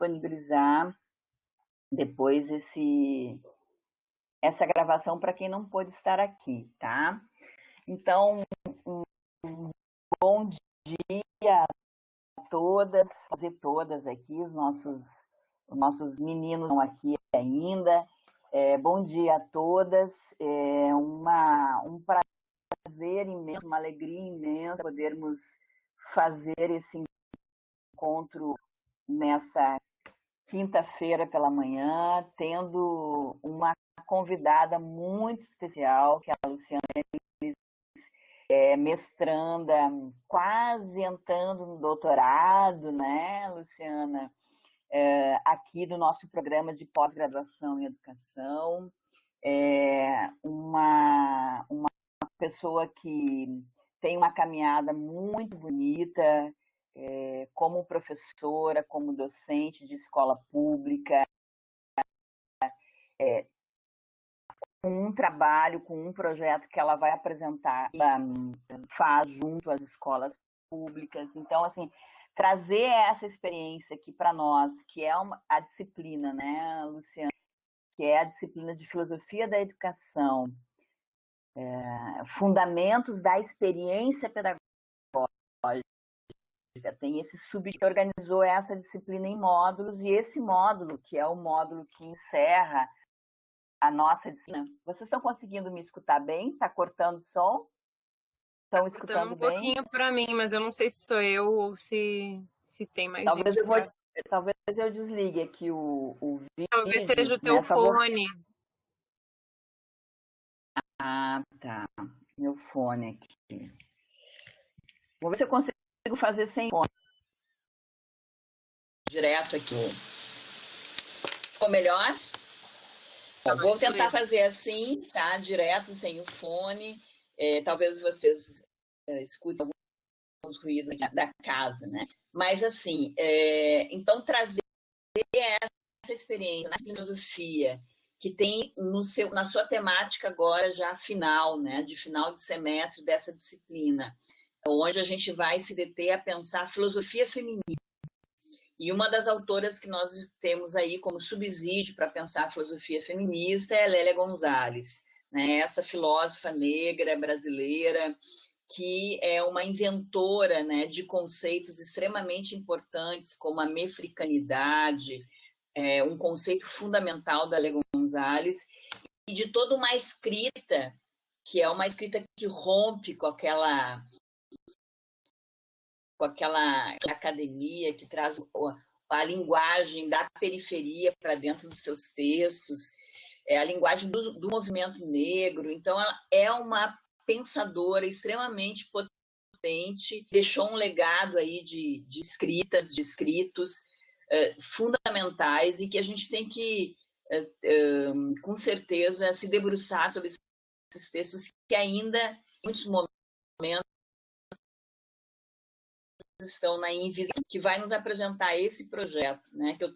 disponibilizar depois essa gravação para quem não pôde estar aqui, tá? Então, bom dia a todas e todas aqui, os nossos meninos estão aqui ainda. Bom dia a todas, um prazer imenso, uma alegria imensa podermos fazer esse encontro nessa quinta-feira pela manhã, tendo uma convidada muito especial, que é a Luciana, mestranda, quase entrando no doutorado, né, Luciana? Aqui do nosso programa de pós-graduação em educação. Uma pessoa que tem uma caminhada muito bonita, como professora, como docente de escola pública, com um trabalho, com um projeto que ela vai apresentar, ela faz junto às escolas públicas. Então, assim, trazer essa experiência aqui para nós, que é a disciplina, né, Luciana, que é a disciplina de Filosofia da Educação, Fundamentos da Experiência Pedagógica. Tem esse subgrupo que organizou essa disciplina em módulos, e esse módulo, que é o módulo que encerra a nossa disciplina. Vocês estão conseguindo me escutar bem? Está cortando o som? Estão escutando um bem? Pouquinho para mim, mas eu não sei se sou eu ou se tem mais Talvez gente. talvez eu desligue aqui o vídeo. Talvez seja o né? teu fone. Ah, tá. Meu fone aqui. Vou ver se eu consigo fazer sem fone. Direto aqui. Ficou melhor? Bom, vou tentar fazer assim, tá? Direto, sem o fone. Talvez vocês escutem alguns ruídos da casa, né? Mas, assim, então trazer essa experiência na filosofia, que tem na sua temática agora já final, né? De final de semestre dessa disciplina, onde a gente vai se deter a pensar a filosofia feminina. E uma das autoras que nós temos aí como subsídio para pensar a filosofia feminista é a Lélia Gonzalez, né? Essa filósofa negra brasileira que é uma inventora, né, de conceitos extremamente importantes como a mefricanidade, um conceito fundamental da Lélia Gonzalez, e de toda uma escrita que é uma escrita que rompe com aquela academia, que traz a linguagem da periferia para dentro dos seus textos, a linguagem do movimento negro. Então, ela é uma pensadora extremamente potente, deixou um legado aí de escritos fundamentais, e que a gente tem que, com certeza, se debruçar sobre esses textos que ainda, em muitos momentos, estão na invisível, que vai nos apresentar esse projeto, né, que eu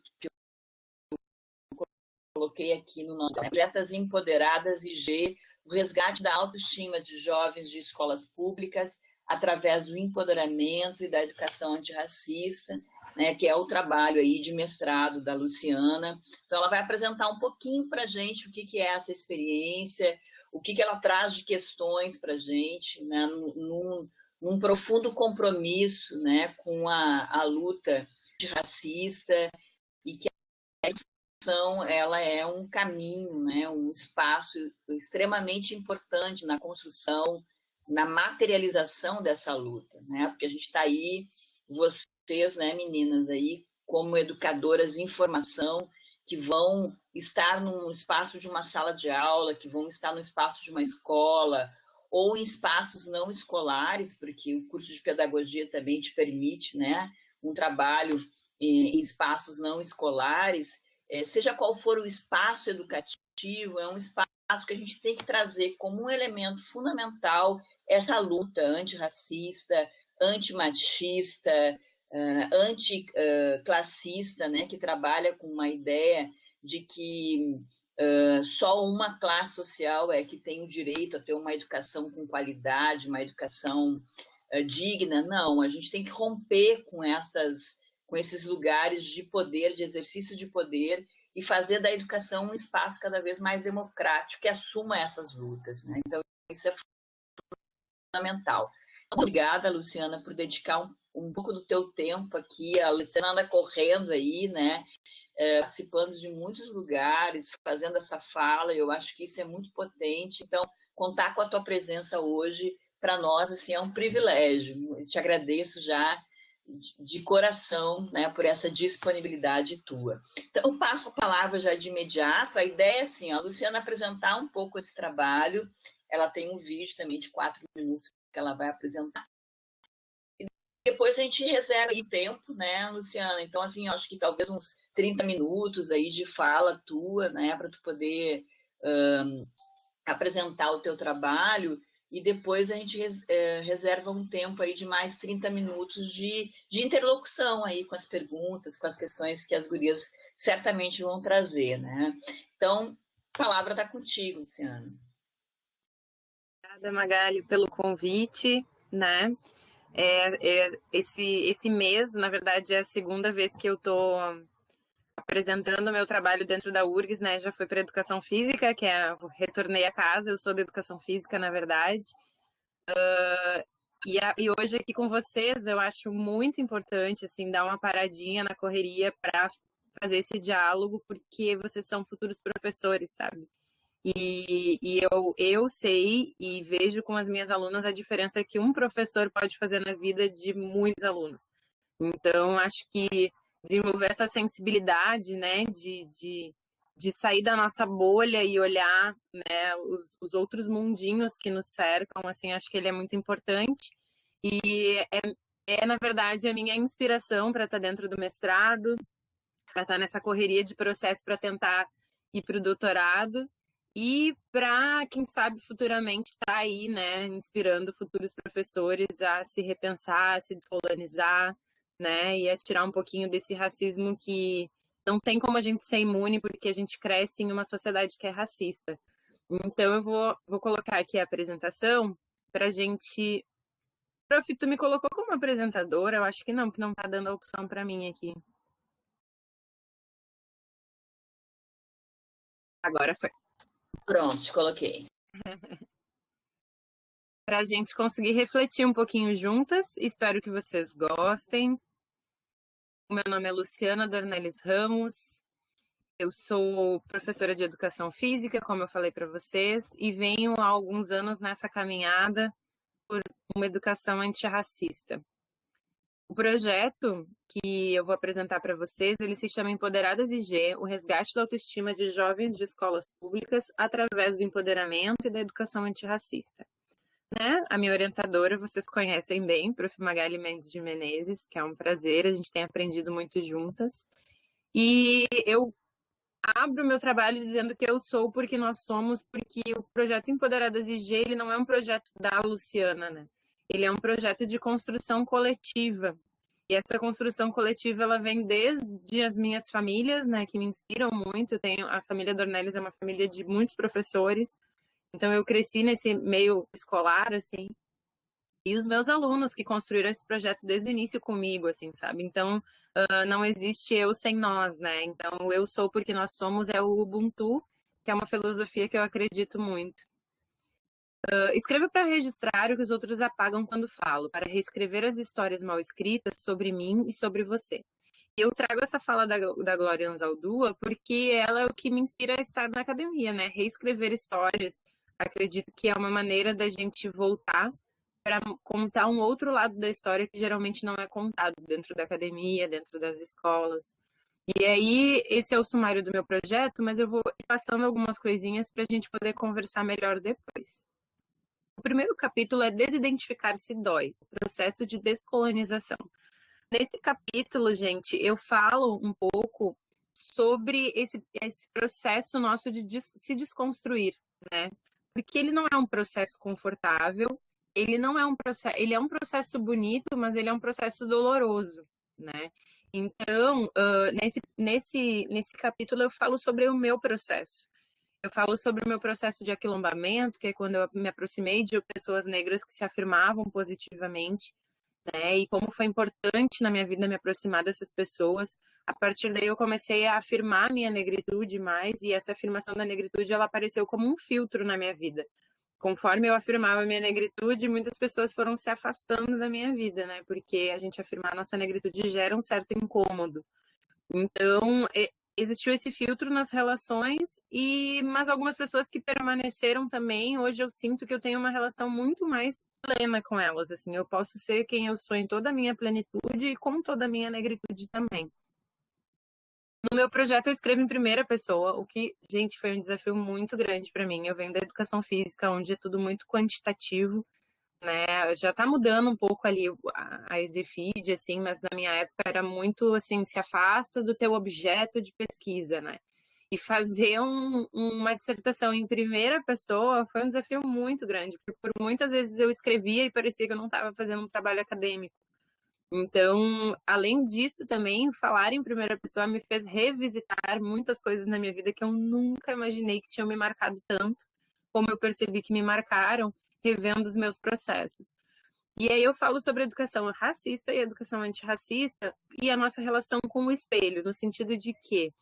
coloquei aqui no nosso Projetas Empoderadas IG, o resgate da autoestima de jovens de escolas públicas através do empoderamento e da educação antirracista, né, que é o trabalho aí de mestrado da Luciana. Então, ela vai apresentar um pouquinho para a gente o que é essa experiência, o que ela traz de questões para a gente, né, num profundo compromisso, né, com a luta antirracista, e que a educação, ela é um caminho, né, um espaço extremamente importante na construção, na materialização dessa luta, né, porque a gente está aí, vocês, né, meninas, aí, como educadoras em formação, que vão estar no espaço de uma sala de aula, que vão estar no espaço de uma escola, ou em espaços não escolares, porque o curso de pedagogia também te permite, né, um trabalho em espaços não escolares, seja qual for o espaço educativo, é um espaço que a gente tem que trazer como um elemento fundamental essa luta antirracista, antimachista, anticlassista, né, que trabalha com uma ideia de que só uma classe social é que tem o direito a ter uma educação com qualidade, uma educação digna. Não, a gente tem que romper com essas com esses lugares de poder, de exercício de poder, e fazer da educação um espaço cada vez mais democrático que assuma essas lutas, né? Então, isso é fundamental. Muito obrigada, Luciana, por dedicar um pouco do teu tempo aqui. A Luciana anda correndo aí, né? Participando de muitos lugares, fazendo essa fala. Eu acho que isso é muito potente. Então, contar com a tua presença hoje, para nós, assim, é um privilégio. Eu te agradeço já de coração, né, por essa disponibilidade tua. Então, eu passo a palavra já de imediato. A ideia é assim, a Luciana apresentar um pouco esse trabalho. Ela tem um vídeo também de 4 minutos que ela vai apresentar. E depois a gente reserva aí tempo, né, Luciana? Então, assim, eu acho que talvez uns 30 minutos aí de fala tua, né, para tu poder apresentar o teu trabalho, e depois a gente reserva um tempo aí de mais 30 minutos de interlocução aí com as perguntas, com as questões que as gurias certamente vão trazer, né? Então, a palavra está contigo, Luciana. Obrigada, Magali, pelo convite, né? Esse mês, na verdade, é a segunda vez que eu estou apresentando o meu trabalho dentro da URGS, né? Já foi para Educação Física, retornei a casa, eu sou da Educação Física, na verdade. E hoje aqui com vocês, eu acho muito importante, assim, dar uma paradinha na correria para fazer esse diálogo, porque vocês são futuros professores, sabe? E eu sei e vejo com as minhas alunas a diferença que um professor pode fazer na vida de muitos alunos. Então, acho que desenvolver essa sensibilidade, né, de sair da nossa bolha e olhar, né, os outros mundinhos que nos cercam, assim, acho que ele é muito importante. E na verdade, a minha inspiração para estar dentro do mestrado, para estar nessa correria de processo para tentar ir para o doutorado. E para, quem sabe, futuramente estar aí, né, inspirando futuros professores a se repensar, a se descolonizar, né, e a tirar um pouquinho desse racismo que não tem como a gente ser imune porque a gente cresce em uma sociedade que é racista. Então eu vou colocar aqui a apresentação para a gente... Prof, tu me colocou como apresentadora? Eu acho que não está dando a opção para mim aqui. Agora foi. Pronto, te coloquei. Para a gente conseguir refletir um pouquinho juntas. Espero que vocês gostem. O meu nome é Luciana Dornelles Ramos. Eu sou professora de Educação Física, como eu falei para vocês, e venho há alguns anos nessa caminhada por uma educação antirracista. O projeto que eu vou apresentar para vocês, ele se chama Empoderadas IG, o resgate da autoestima de jovens de escolas públicas através do empoderamento e da educação antirracista. Né? A minha orientadora, vocês conhecem bem, Prof. Magali Mendes de Menezes, que é um prazer, a gente tem aprendido muito juntas. E eu abro o meu trabalho dizendo que eu sou porque nós somos, porque o projeto Empoderadas IG, ele não é um projeto da Luciana, né? Ele é um projeto de construção coletiva. E essa construção coletiva, ela vem desde as minhas famílias, né, que me inspiram muito. A família Dornelles é uma família de muitos professores. Então, eu cresci nesse meio escolar, assim, e os meus alunos que construíram esse projeto desde o início comigo, assim, sabe? Então, não existe eu sem nós, né? Então, eu sou porque nós somos é o Ubuntu, que é uma filosofia que eu acredito muito. Escreva para registrar o que os outros apagam quando falo, para reescrever as histórias mal escritas sobre mim e sobre você. Eu trago essa fala da Glória Anzaldúa porque ela é o que me inspira a estar na academia, né? Reescrever histórias. Acredito que é uma maneira da gente voltar para contar um outro lado da história que geralmente não é contado dentro da academia, dentro das escolas. E aí, esse é o sumário do meu projeto, mas eu vou passando algumas coisinhas para a gente poder conversar melhor depois. O primeiro capítulo é Desidentificar-se dói, o processo de descolonização. Nesse capítulo, gente, eu falo um pouco sobre esse processo nosso de se desconstruir, né? Porque ele não é um processo confortável, ele não é um processo, ele é um processo bonito, mas ele é um processo doloroso, né? Então, nesse capítulo eu falo sobre o meu processo. Eu falo sobre o meu processo de aquilombamento, que é quando eu me aproximei de pessoas negras que se afirmavam positivamente. né? E como foi importante na minha vida me aproximar dessas pessoas. A partir daí eu comecei a afirmar a minha negritude mais, e essa afirmação da negritude, ela apareceu como um filtro na minha vida. Conforme eu afirmava a minha negritude, muitas pessoas foram se afastando da minha vida, né? Porque a gente afirmar a nossa negritude gera um certo incômodo. Então, existiu esse filtro nas relações, mas algumas pessoas que permaneceram também, hoje eu sinto que eu tenho uma relação muito mais plena com elas, assim, eu posso ser quem eu sou em toda a minha plenitude e com toda a minha negritude também. No meu projeto eu escrevo em primeira pessoa, o que, gente, foi um desafio muito grande para mim. Eu venho da educação física, onde é tudo muito quantitativo, né? Já está mudando um pouco ali a EasyFeed, assim, mas na minha época era muito assim, se afasta do teu objeto de pesquisa, né? E fazer uma dissertação em primeira pessoa foi um desafio muito grande, porque por muitas vezes eu escrevia e parecia que eu não estava fazendo um trabalho acadêmico. Então, além disso, também falar em primeira pessoa me fez revisitar muitas coisas na minha vida que eu nunca imaginei que tinham me marcado tanto, como eu percebi que me marcaram, revendo os meus processos. E aí eu falo sobre educação racista e educação antirracista e a nossa relação com o espelho, no sentido de que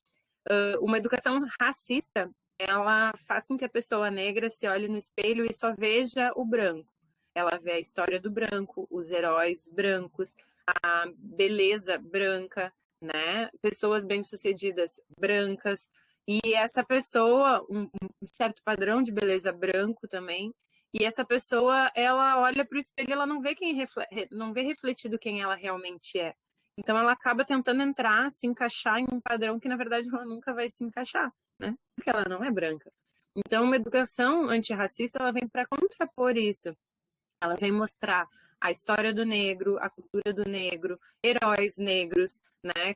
uma educação racista, ela faz com que a pessoa negra se olhe no espelho e só veja o branco. Ela vê a história do branco, os heróis brancos, a beleza branca, né? Pessoas bem-sucedidas brancas. E essa pessoa, um certo padrão de beleza branco também. E essa pessoa, ela olha para o espelho e ela não vê não vê refletido quem ela realmente é. Então ela acaba tentando entrar, se encaixar em um padrão que na verdade ela nunca vai se encaixar, né? Porque ela não é branca. Então uma educação antirracista, ela vem para contrapor isso. Ela vem mostrar a história do negro, a cultura do negro, heróis negros, né?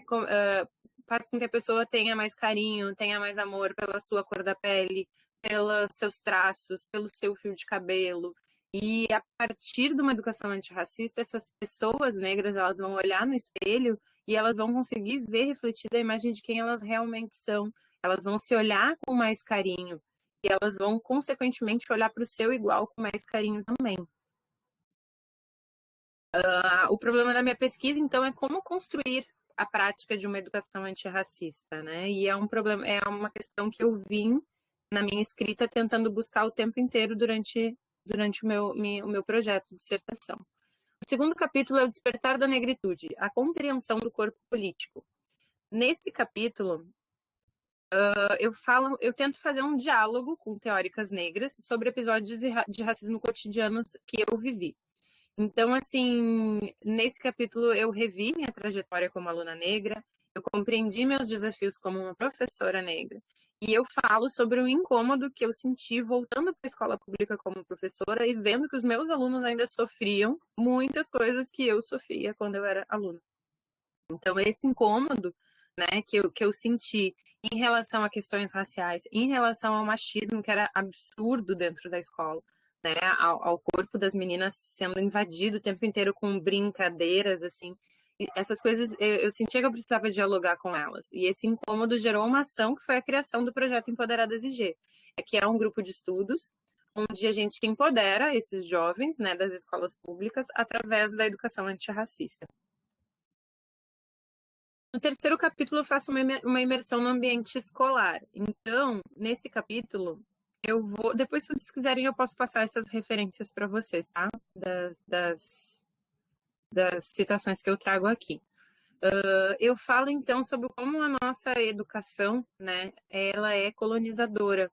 Faz com que a pessoa tenha mais carinho, tenha mais amor pela sua cor da pele, pelos seus traços, pelo seu fio de cabelo. E a partir de uma educação antirracista, essas pessoas negras, elas vão olhar no espelho e elas vão conseguir ver refletida a imagem de quem elas realmente são. Elas vão se olhar com mais carinho e elas vão, consequentemente, olhar para o seu igual com mais carinho também. O problema da minha pesquisa, então, é como construir a prática de uma educação antirracista, né? E é um problema, é uma questão que eu vim na minha escrita tentando buscar o tempo inteiro durante o meu projeto de dissertação. O segundo capítulo é o Despertar da Negritude, a compreensão do corpo político. Nesse capítulo, eu tento fazer um diálogo com teóricas negras sobre episódios de racismo cotidianos que eu vivi. Então, assim, nesse capítulo eu revi minha trajetória como aluna negra, eu compreendi meus desafios como uma professora negra, e eu falo sobre o incômodo que eu senti voltando para a escola pública como professora e vendo que os meus alunos ainda sofriam muitas coisas que eu sofria quando eu era aluna. Então, esse incômodo, né, que eu senti em relação a questões raciais, em relação ao machismo, que era absurdo dentro da escola, né, ao corpo das meninas sendo invadido o tempo inteiro com brincadeiras, assim, e essas coisas eu sentia que eu precisava dialogar com elas. E esse incômodo gerou uma ação que foi a criação do projeto Empoderadas IG, que é um grupo de estudos onde a gente empodera esses jovens, né, das escolas públicas através da educação antirracista. No terceiro capítulo, eu faço uma imersão no ambiente escolar. Então, nesse capítulo, eu vou. Depois, se vocês quiserem, eu posso passar essas referências para vocês, tá? Das citações que eu trago aqui. Eu falo, então, sobre como a nossa educação, né, ela é colonizadora.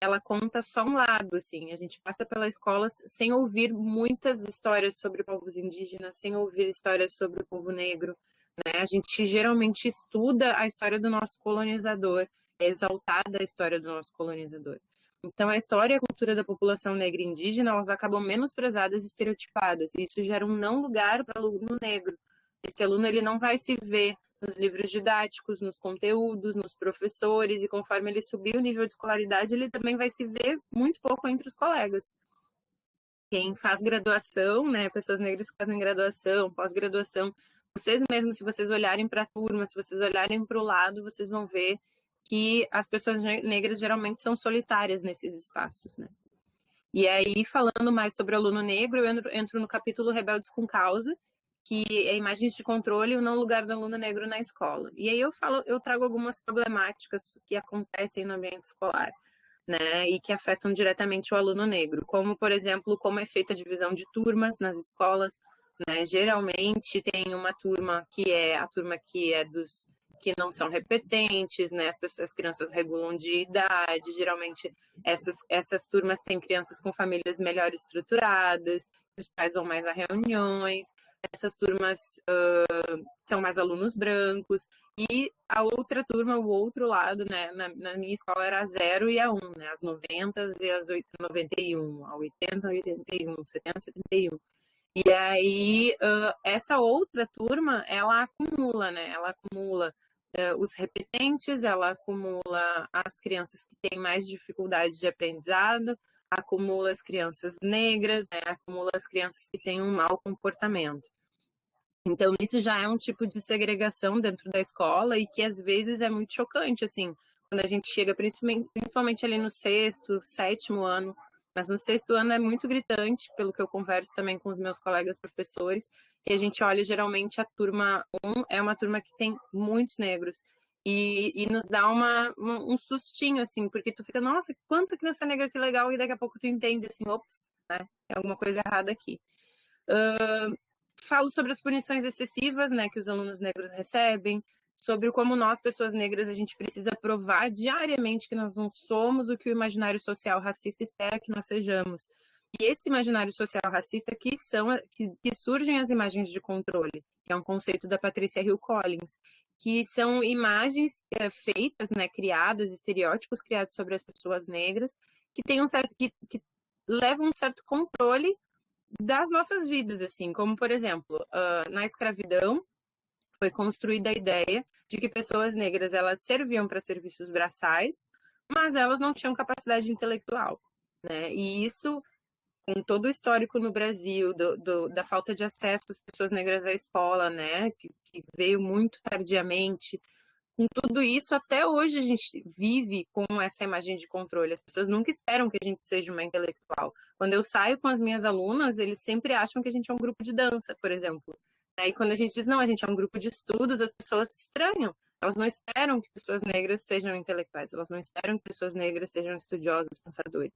Ela conta só um lado, assim. A gente passa pela escola sem ouvir muitas histórias sobre povos indígenas, sem ouvir histórias sobre o povo negro, né? A gente geralmente estuda a história do nosso colonizador, é exaltada a história do nosso colonizador. Então, a história e a cultura da população negra e indígena, elas acabam menosprezadas e estereotipadas. E isso gera um não lugar para o aluno negro. Esse aluno, ele não vai se ver nos livros didáticos, nos conteúdos, nos professores, e conforme ele subir o nível de escolaridade, ele também vai se ver muito pouco entre os colegas. Quem faz graduação, né, pessoas negras que fazem graduação, pós-graduação, vocês mesmos, se vocês olharem para a turma, se vocês olharem para o lado, vocês vão ver que as pessoas negras geralmente são solitárias nesses espaços, né? E aí, falando mais sobre o aluno negro, eu entro no capítulo Rebeldes com Causa, que é imagens de controle e o não lugar do aluno negro na escola. E aí eu trago algumas problemáticas que acontecem no ambiente escolar, né, e que afetam diretamente o aluno negro, como, por exemplo, como é feita a divisão de turmas nas escolas, né, geralmente tem uma turma que é a turma que é dos que não são repetentes, né, as crianças regulam de idade, geralmente essas turmas têm crianças com famílias melhor estruturadas, os pais vão mais a reuniões, essas turmas são mais alunos brancos, e a outra turma, o outro lado, né, na minha escola era a 0 e a 1, né, as 90 e as 91, a 80, 81, 70, 71. E aí, essa outra turma, ela acumula, né, ela acumula os repetentes, ela acumula as crianças que têm mais dificuldade de aprendizado, acumula as crianças negras, né, acumula as crianças que têm um mau comportamento. Então, isso já é um tipo de segregação dentro da escola e que às vezes é muito chocante, assim, quando a gente chega, principalmente ali no sexto, sétimo ano, mas no sexto ano é muito gritante, pelo que eu converso também com os meus colegas professores, e a gente olha geralmente a turma 1 é uma turma que tem muitos negros, e nos dá um sustinho, assim, porque tu fica, nossa, quanta criança negra, que legal, e daqui a pouco tu entende, assim, ops, né, tem alguma coisa errada aqui. Falo sobre as punições excessivas, né, que os alunos negros recebem, sobre como nós, pessoas negras, a gente precisa provar diariamente que nós não somos o que o imaginário social racista espera que nós sejamos. E esse imaginário social racista que surgem as imagens de controle, que é um conceito da Patrícia Hill Collins, que são imagens feitas, né, criadas, estereótipos criados sobre as pessoas negras, que tem que levam um certo controle das nossas vidas, assim, como, por exemplo, na escravidão, foi construída a ideia de que pessoas negras, elas serviam para serviços braçais, mas elas não tinham capacidade intelectual, né? E isso, com todo o histórico no Brasil, da falta de acesso das pessoas negras à escola, né, que veio muito tardiamente, com tudo isso, até hoje a gente vive com essa imagem de controle. As pessoas nunca esperam que a gente seja uma intelectual. Quando eu saio com as minhas alunas, eles sempre acham que a gente é um grupo de dança, por exemplo. Aí quando a gente diz, não, a gente é um grupo de estudos, as pessoas se estranham. Elas não esperam que pessoas negras sejam intelectuais, elas não esperam que pessoas negras sejam estudiosos, pensadores.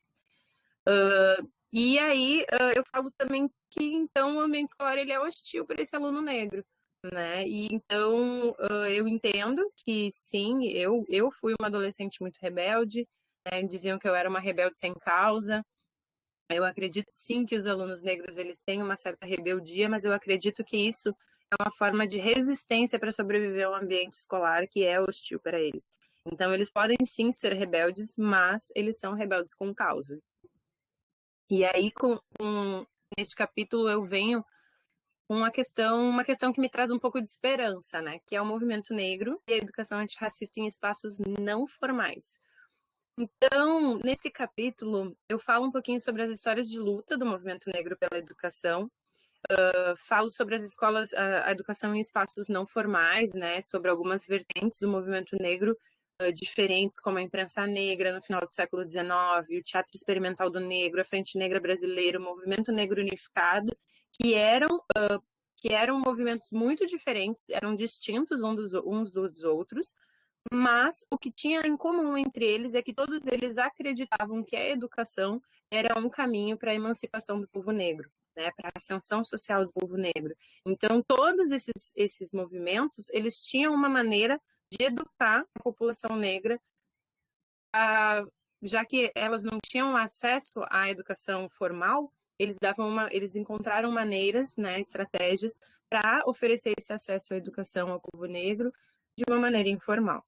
E aí eu falo também que, então, o ambiente escolar ele é hostil para esse aluno negro, né? E então eu entendo que sim, eu fui uma adolescente muito rebelde, né? Diziam que eu era uma rebelde sem causa. Eu acredito sim que os alunos negros eles têm uma certa rebeldia, mas eu acredito que isso é uma forma de resistência para sobreviver ao ambiente escolar que é hostil para eles. Então eles podem sim ser rebeldes, mas eles são rebeldes com causa. E aí neste capítulo eu venho uma questão que me traz um pouco de esperança, né? Que é o movimento negro e a educação antirracista em espaços não formais. Então, nesse capítulo, eu falo um pouquinho sobre as histórias de luta do movimento negro pela educação, falo sobre as escolas, a educação em espaços não formais, né? Sobre algumas vertentes do movimento negro diferentes, como a imprensa negra no final do século XIX, o Teatro Experimental do Negro, a Frente Negra Brasileira, o Movimento Negro Unificado, que eram movimentos muito diferentes, eram distintos uns dos outros, mas o que tinha em comum entre eles é que todos eles acreditavam que a educação era um caminho para a emancipação do povo negro, né, para a ascensão social do povo negro. Então, todos esses movimentos, eles tinham uma maneira de educar a população negra, já que elas não tinham acesso à educação formal, eles encontraram maneiras, né, estratégias para oferecer esse acesso à educação ao povo negro de uma maneira informal.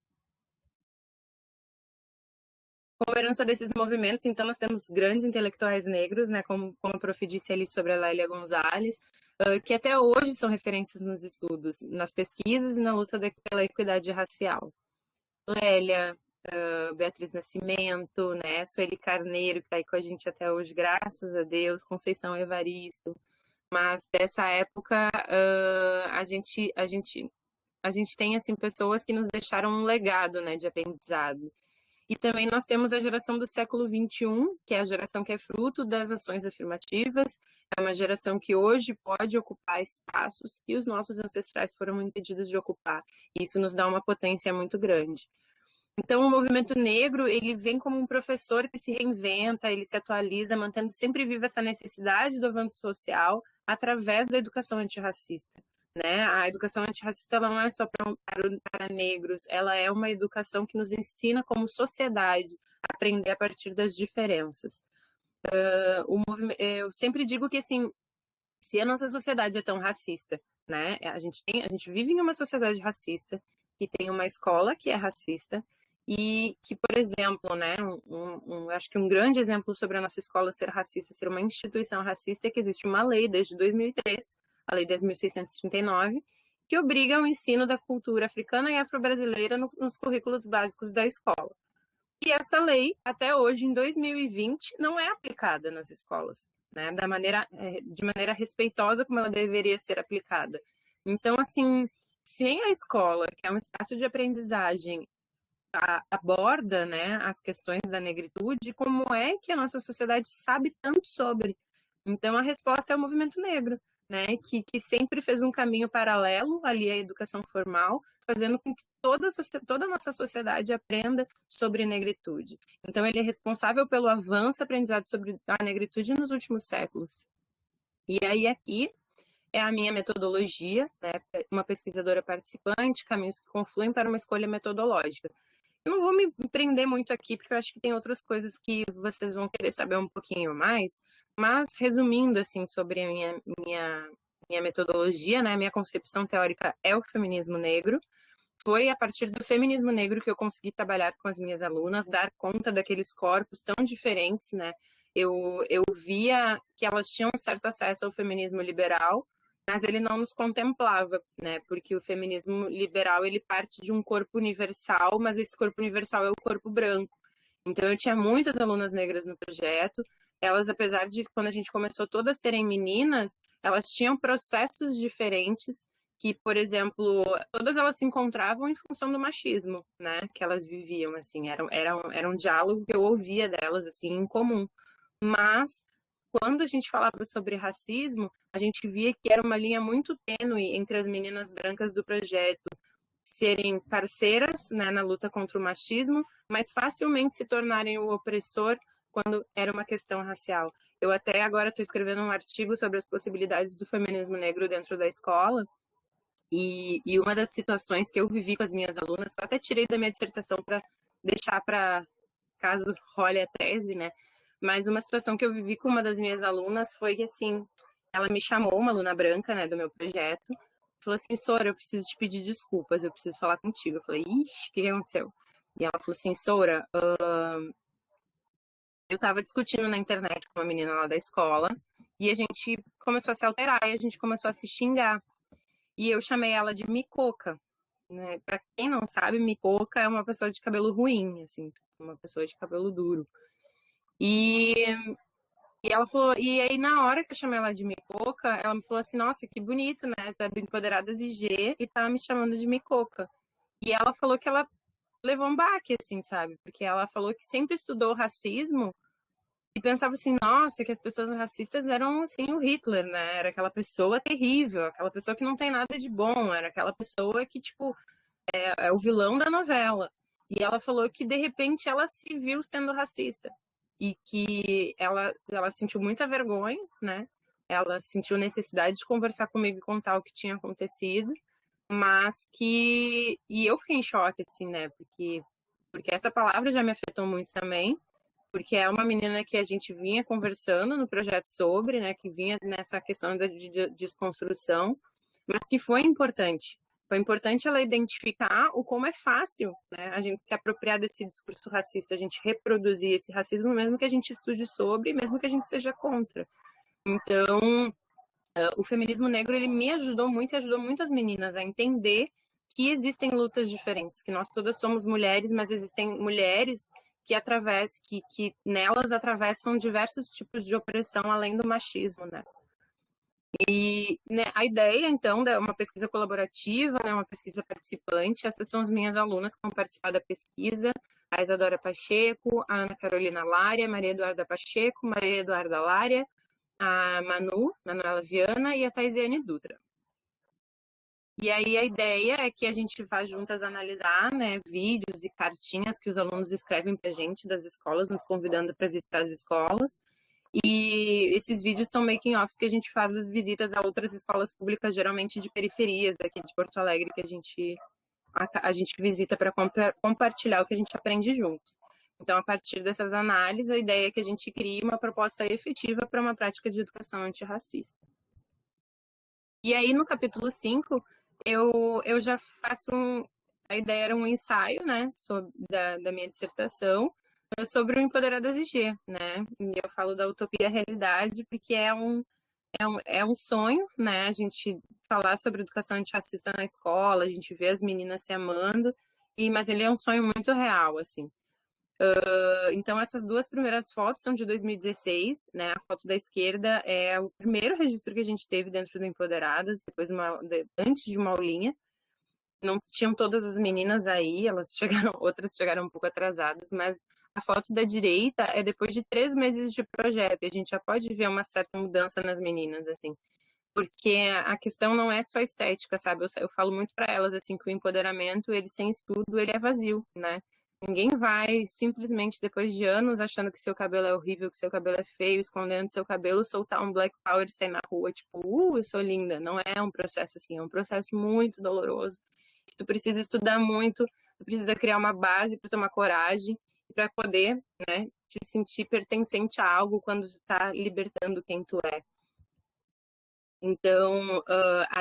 Como herança desses movimentos, então, nós temos grandes intelectuais negros, né, como a Prof. disse ali sobre a Lélia Gonzalez, que até hoje são referências nos estudos, nas pesquisas e na luta pela equidade racial. Lélia, Beatriz Nascimento, né, Sueli Carneiro, que está aí com a gente até hoje, graças a Deus, Conceição Evaristo, mas dessa época a gente tem assim pessoas que nos deixaram um legado, né, de aprendizado. E também nós temos a geração do século XXI, que é a geração que é fruto das ações afirmativas, é uma geração que hoje pode ocupar espaços que os nossos ancestrais foram impedidos de ocupar. Isso nos dá uma potência muito grande. Então, o movimento negro, ele vem como um professor que se reinventa, ele se atualiza, mantendo sempre viva essa necessidade do avanço social através da educação antirracista. Né? A educação antirracista ela não é só para negros, ela é uma educação que nos ensina como sociedade a aprender a partir das diferenças. Eu sempre digo que, assim, se a nossa sociedade é tão racista, né? A gente vive em uma sociedade racista, que tem uma escola que é racista, e que, por exemplo, né, acho que um grande exemplo sobre a nossa escola ser racista, ser uma instituição racista, é que existe uma lei desde 2003, a Lei 10.639, que obriga o ensino da cultura africana e afro-brasileira nos currículos básicos da escola. E essa lei, até hoje, em 2020, não é aplicada nas escolas, né, de maneira respeitosa como ela deveria ser aplicada. Então, assim, se nem a escola, que é um espaço de aprendizagem, aborda, né, as questões da negritude, como é que a nossa sociedade sabe tanto sobre? Então, a resposta é o movimento negro, né, que sempre fez um caminho paralelo ali à educação formal, fazendo com que toda a nossa sociedade aprenda sobre negritude. Então, ele é responsável pelo avanço aprendizado sobre a negritude nos últimos séculos. E aí, aqui, é a minha metodologia, né, uma pesquisadora participante, caminhos que confluem para uma escolha metodológica. Eu não vou me prender muito aqui, porque eu acho que tem outras coisas que vocês vão querer saber um pouquinho mais, mas resumindo, assim, sobre a minha metodologia, né, minha concepção teórica é o feminismo negro. Foi a partir do feminismo negro que eu consegui trabalhar com as minhas alunas, dar conta daqueles corpos tão diferentes, né? Eu via que elas tinham um certo acesso ao feminismo liberal, mas ele não nos contemplava, né? Porque o feminismo liberal, ele parte de um corpo universal, mas esse corpo universal é o corpo branco. Então, eu tinha muitas alunas negras no projeto. Elas, apesar de, quando a gente começou todas serem meninas, elas tinham processos diferentes que, por exemplo, todas elas se encontravam em função do machismo, né? Que elas viviam, assim. Era um diálogo que eu ouvia delas, assim, em comum. Mas quando a gente falava sobre racismo, a gente via que era uma linha muito tênue entre as meninas brancas do projeto serem parceiras, né, na luta contra o machismo, mas facilmente se tornarem o opressor quando era uma questão racial. Eu até agora estou escrevendo um artigo sobre as possibilidades do feminismo negro dentro da escola, e uma das situações que eu vivi com as minhas alunas, eu até tirei da minha dissertação para deixar para caso role a tese, né? Mas uma situação que eu vivi com uma das minhas alunas foi que, assim, ela me chamou, uma aluna branca, né, do meu projeto, falou assim, Sora, eu preciso te pedir desculpas, eu preciso falar contigo. Eu falei, ixi, o que aconteceu? E ela falou assim, Sora, eu tava discutindo na internet com uma menina lá da escola, e a gente começou a se alterar, e a gente começou a se xingar. E eu chamei ela de Micoca, né? Pra quem não sabe, Micoca é uma pessoa de cabelo ruim, assim, uma pessoa de cabelo duro. E ela falou, e aí na hora que eu chamei ela de Micoca, ela me falou assim, nossa, que bonito, né? Tá do Empoderadas IG e tá me chamando de Micoca. E ela falou que ela levou um baque, assim, sabe? Porque ela falou que sempre estudou racismo e pensava assim, nossa, que as pessoas racistas eram, assim, o Hitler, né? Era aquela pessoa terrível, aquela pessoa que não tem nada de bom, era aquela pessoa que, tipo, é o vilão da novela. E ela falou que, de repente, ela se viu sendo racista. E que ela sentiu muita vergonha, né? Ela sentiu necessidade de conversar comigo e contar o que tinha acontecido. Mas que... E eu fiquei em choque, assim, né? Porque essa palavra já me afetou muito também. Porque é uma menina que a gente vinha conversando no projeto sobre, né? Que vinha nessa questão da desconstrução. Mas que foi importante. Foi importante ela identificar o como é fácil, né, a gente se apropriar desse discurso racista, a gente reproduzir esse racismo, mesmo que a gente estude sobre, mesmo que a gente seja contra. Então, o feminismo negro, ele me ajudou muito e ajudou muitas meninas a entender que existem lutas diferentes, que nós todas somos mulheres, mas existem mulheres que nelas atravessam diversos tipos de opressão além do machismo, né? E né, a ideia, então, é uma pesquisa colaborativa, né, uma pesquisa participante. Essas são as minhas alunas que vão participar da pesquisa: a Isadora Pacheco, a Ana Carolina Lária, Maria Eduarda Pacheco, Maria Eduarda Lária, a Manuela Viana e a Taisiane Dutra. E aí a ideia é que a gente vá juntas analisar, né, vídeos e cartinhas que os alunos escrevem para a gente das escolas, nos convidando para visitar as escolas. E esses vídeos são making-offs que a gente faz das visitas a outras escolas públicas, geralmente de periferias aqui de Porto Alegre, que a gente visita para compartilhar o que a gente aprende juntos. Então, a partir dessas análises, a ideia é que a gente crie uma proposta efetiva para uma prática de educação antirracista. E aí, no capítulo 5, eu já faço a ideia era um ensaio, né, da minha dissertação, sobre o Empoderadas IG, né, e eu falo da utopia realidade porque é um sonho, né, a gente falar sobre educação antirracista na escola, a gente vê as meninas se amando, mas ele é um sonho muito real, assim. Então, essas duas primeiras fotos são de 2016, né? A foto da esquerda é o primeiro registro que a gente teve dentro do Empoderadas, antes de uma aulinha. Não tinham todas as meninas aí, outras chegaram um pouco atrasadas, mas a foto da direita é depois de 3 meses de projeto, e a gente já pode ver uma certa mudança nas meninas, assim. Porque a questão não é só estética, sabe? Eu falo muito para elas, assim, que o empoderamento, ele sem estudo, ele é vazio, né? Ninguém vai simplesmente, depois de anos, achando que seu cabelo é horrível, que seu cabelo é feio, escondendo seu cabelo, soltar um Black Power e sair na rua, tipo, eu sou linda. Não é um processo assim, é um processo muito doloroso. Tu precisa estudar muito, tu precisa criar uma base para tomar coragem, para poder, né, te sentir pertencente a algo quando tu tá libertando quem tu é. Então,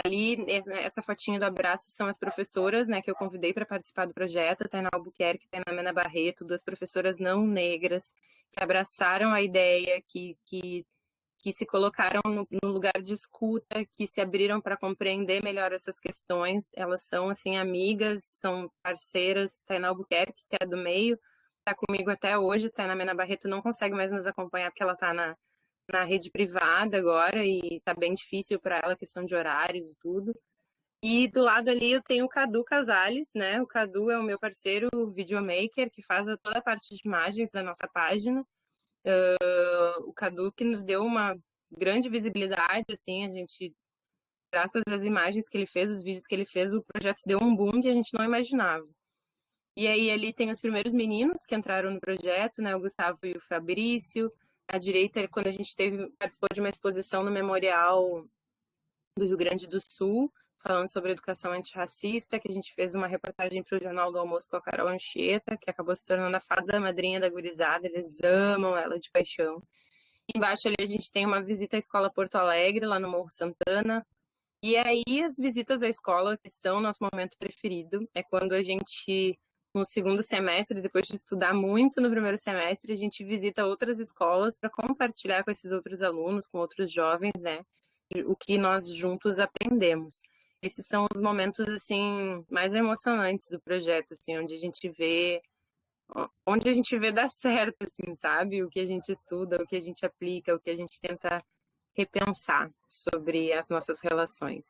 ali, essa fotinha do abraço são as professoras, né, que eu convidei para participar do projeto, a Tainá Albuquerque e a Tainá Barreto, 2 professoras não negras, que abraçaram a ideia, que se colocaram no lugar de escuta, que se abriram para compreender melhor essas questões. Elas são, assim, amigas, são parceiras. Tainá Albuquerque, que é do meio, está comigo até hoje. A Tainá Barreto não consegue mais nos acompanhar porque ela está na rede privada agora e tá bem difícil para ela a questão de horários e tudo. E do lado ali eu tenho o Cadu Casales, né? O Cadu é o meu parceiro videomaker que faz toda a parte de imagens da nossa página. O Cadu que nos deu uma grande visibilidade, assim, a gente, graças às imagens que ele fez, os vídeos que ele fez, o projeto deu um boom que a gente não imaginava. E aí ali tem os primeiros meninos que entraram no projeto, né? O Gustavo e o Fabrício. À direita, quando a gente participou de uma exposição no Memorial do Rio Grande do Sul, falando sobre educação antirracista, que a gente fez uma reportagem para o Jornal do Almoço com a Carol Anchieta, que acabou se tornando a fada madrinha da gurizada, eles amam ela de paixão. Embaixo ali a gente tem uma visita à Escola Porto Alegre, lá no Morro Santana. E aí as visitas à escola, que são o nosso momento preferido, é quando a gente, no segundo semestre, depois de estudar muito no primeiro semestre, a gente visita outras escolas para compartilhar com esses outros alunos, com outros jovens, né, o que nós juntos aprendemos. Esses são os momentos, assim, mais emocionantes do projeto, assim, onde a gente vê dar certo, assim, sabe? O que a gente estuda, o que a gente aplica, o que a gente tenta repensar sobre as nossas relações.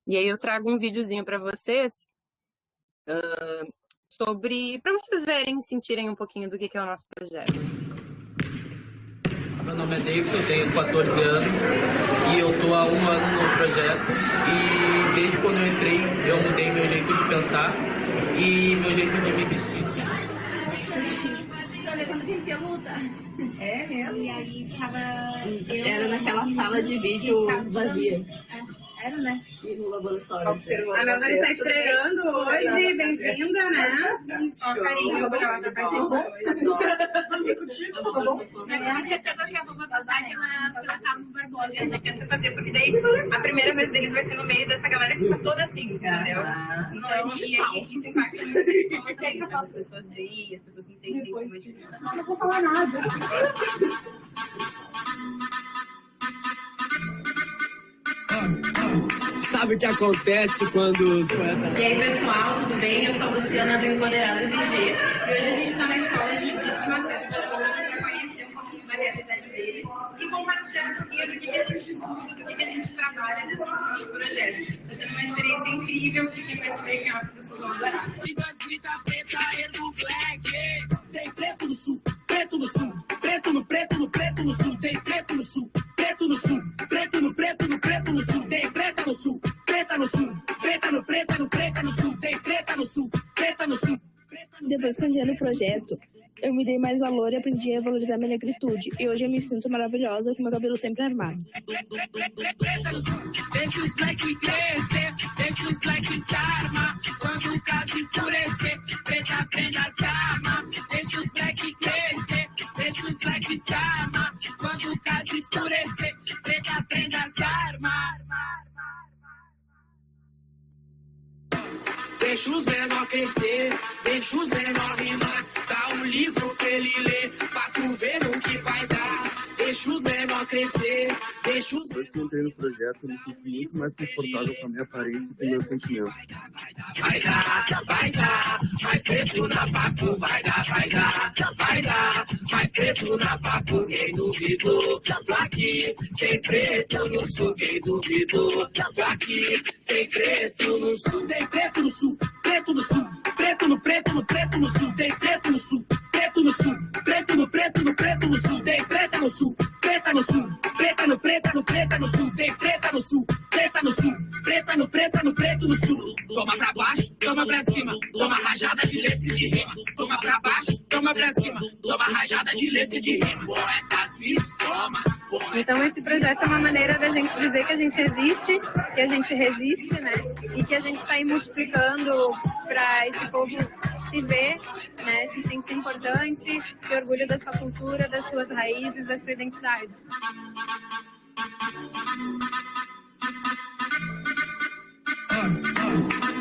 E aí eu trago um videozinho para vocês para vocês verem e sentirem um pouquinho do que é o nosso projeto. Meu nome é Davidson, eu tenho 14 anos e eu estou há 1 ano no projeto e desde quando eu entrei eu mudei meu jeito de pensar e meu jeito de me vestir. Pra ver quando a gente ia lutar. É mesmo? E aí ficava... Era naquela sala de vídeo vazia. Era, né? E no laboratório. Observou. A Melanie tá estreando hoje, bem-vinda, né? Ó, carinho, eu vou gravar pra gente hoje. A gente chegou aqui, eu vou passar pela Carlos Barbosa. A gente tenta fazer, porque daí a primeira vez deles vai ser no meio dessa galera que tá toda assim, entendeu? Então, e aí isso impacta muito a escola também, sabe? As pessoas veem, as pessoas entendem como é difícil. Não vou falar nada. Sabe o que acontece quando os poetas... E aí, pessoal, tudo bem? Eu sou a Luciana do Empoderadas IG e hoje a gente está na Escola Judite Macedo de Araújo para conhecer um pouquinho da realidade deles e compartilhar compartilhar um pouquinho do que a gente estuda, do que a gente trabalha nesse projeto. Está sendo uma experiência incrível, fiquem com esse make-up que vocês vão adorar. Tem preto no sul, preto no sul, preto no preto no preto no sul, tem preto no sul, preto no sul, preto no preto no preto no sul, tem preta no sul, preta no sul, preta no preta no preta no sul, tem preta no sul, preta no sul. Depois que eu entrei no projeto, eu me dei mais valor e aprendi a valorizar minha negritude. E hoje eu me sinto maravilhosa com meu cabelo sempre armado. Deixa os black crescer, deixa os black se armar. Quando o caso escurecer, preta prenda se arma. Deixa os black crescer, deixa os black se armar. Quando o caso escurecer, preta prenda se arma. Deixa os menor crescer, deixa os menor rimar. Dá um livro pra ele ler, pra tu ver o que vai dar. Deixa os menor crescer, deixa os... Depois que eu entrei no projeto, eu me senti muito mais confortável com a minha aparência e com meus sentimentos. Vai dar, mais preto na facu, vai dar, mais preto na facu, quem duvidou, tô aqui, tem preto no sul, quem duvidou, tô aqui, tem preto no sul, tem preto no sul, preto no sul, preto no preto no preto no sul, tem preto no sul, preto no sul, preto no preto no preto no sul, tem preta no sul, preta no sul, preta no preta no preta no sul, tem preta no sul, preta no sul, preta no preta no preto no sul. Toma pra baixo, toma pra cima, toma rajada de letra e de rima. Toma pra baixo, toma pra cima, toma rajada de letra e de rima. Poetas vivos, toma. Então esse projeto é uma maneira da gente dizer que a gente existe, que a gente resiste, né? E que a gente está aí multiplicando para esse povo se ver, né? Se sentir importante, ter orgulho da sua cultura, das suas raízes, da sua identidade.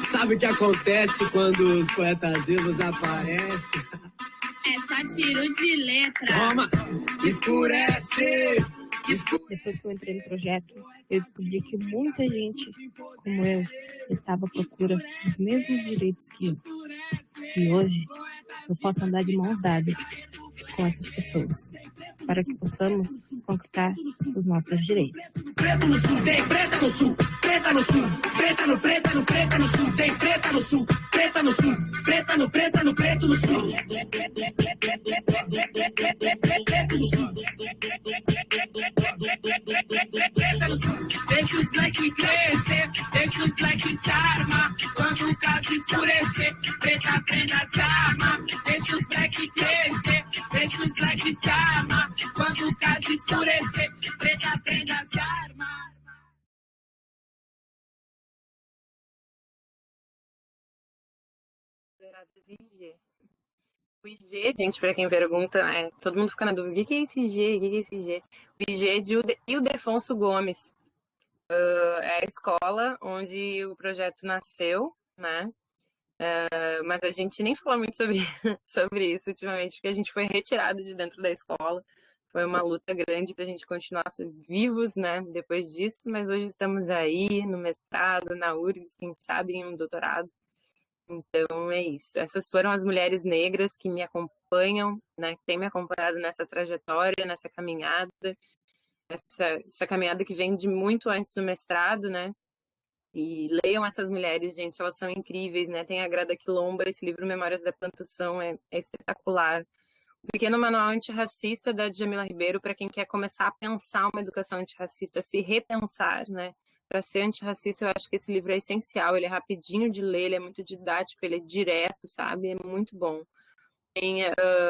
Sabe o que acontece quando os poetas vivos aparecem? É só tiro de letra. Toma, escurece. Depois que eu entrei no projeto, eu descobri que muita gente, como eu, estava à procura dos mesmos direitos que eu. E hoje, eu posso andar de mãos dadas com essas pessoas, para que possamos conquistar os nossos direitos. Preto no sul, tem preta no sul, preta no sul, preta no preta no preta no sul, tem preta no sul, preta no sul, preta no preta no preto no sul. Preto no sul. Deixa os black crescer, deixa os black se armar. Quando o caso escurecer, preta prenda se arma. Deixa os black crescer, deixa os black se armar. Quando o caso escurecer, preta prenda se arma. O IG, gente, para quem pergunta, todo mundo fica na dúvida, o que é esse IG? O que é esse IG? O IG é de Ildefonso Gomes. É a escola onde o projeto nasceu, né? Mas a gente nem falou muito sobre isso ultimamente, porque a gente foi retirado de dentro da escola. Foi uma luta grande para a gente continuar vivos, né? Depois disso, mas hoje estamos aí no mestrado, na URGS, quem sabe em um doutorado. Então é isso. Essas foram as mulheres negras que me acompanham, né? Que têm me acompanhado nessa trajetória, nessa caminhada, essa caminhada que vem de muito antes do mestrado, né? E leiam essas mulheres, gente, elas são incríveis, né? Tem a Grada Quilomba, esse livro Memórias da Plantação é espetacular. O Pequeno Manual Antirracista da Djamila Ribeiro, para quem quer começar a pensar uma educação antirracista, se repensar, né? Para ser antirracista, eu acho que esse livro é essencial, ele é rapidinho de ler, ele é muito didático, ele é direto, sabe? É muito bom. Tem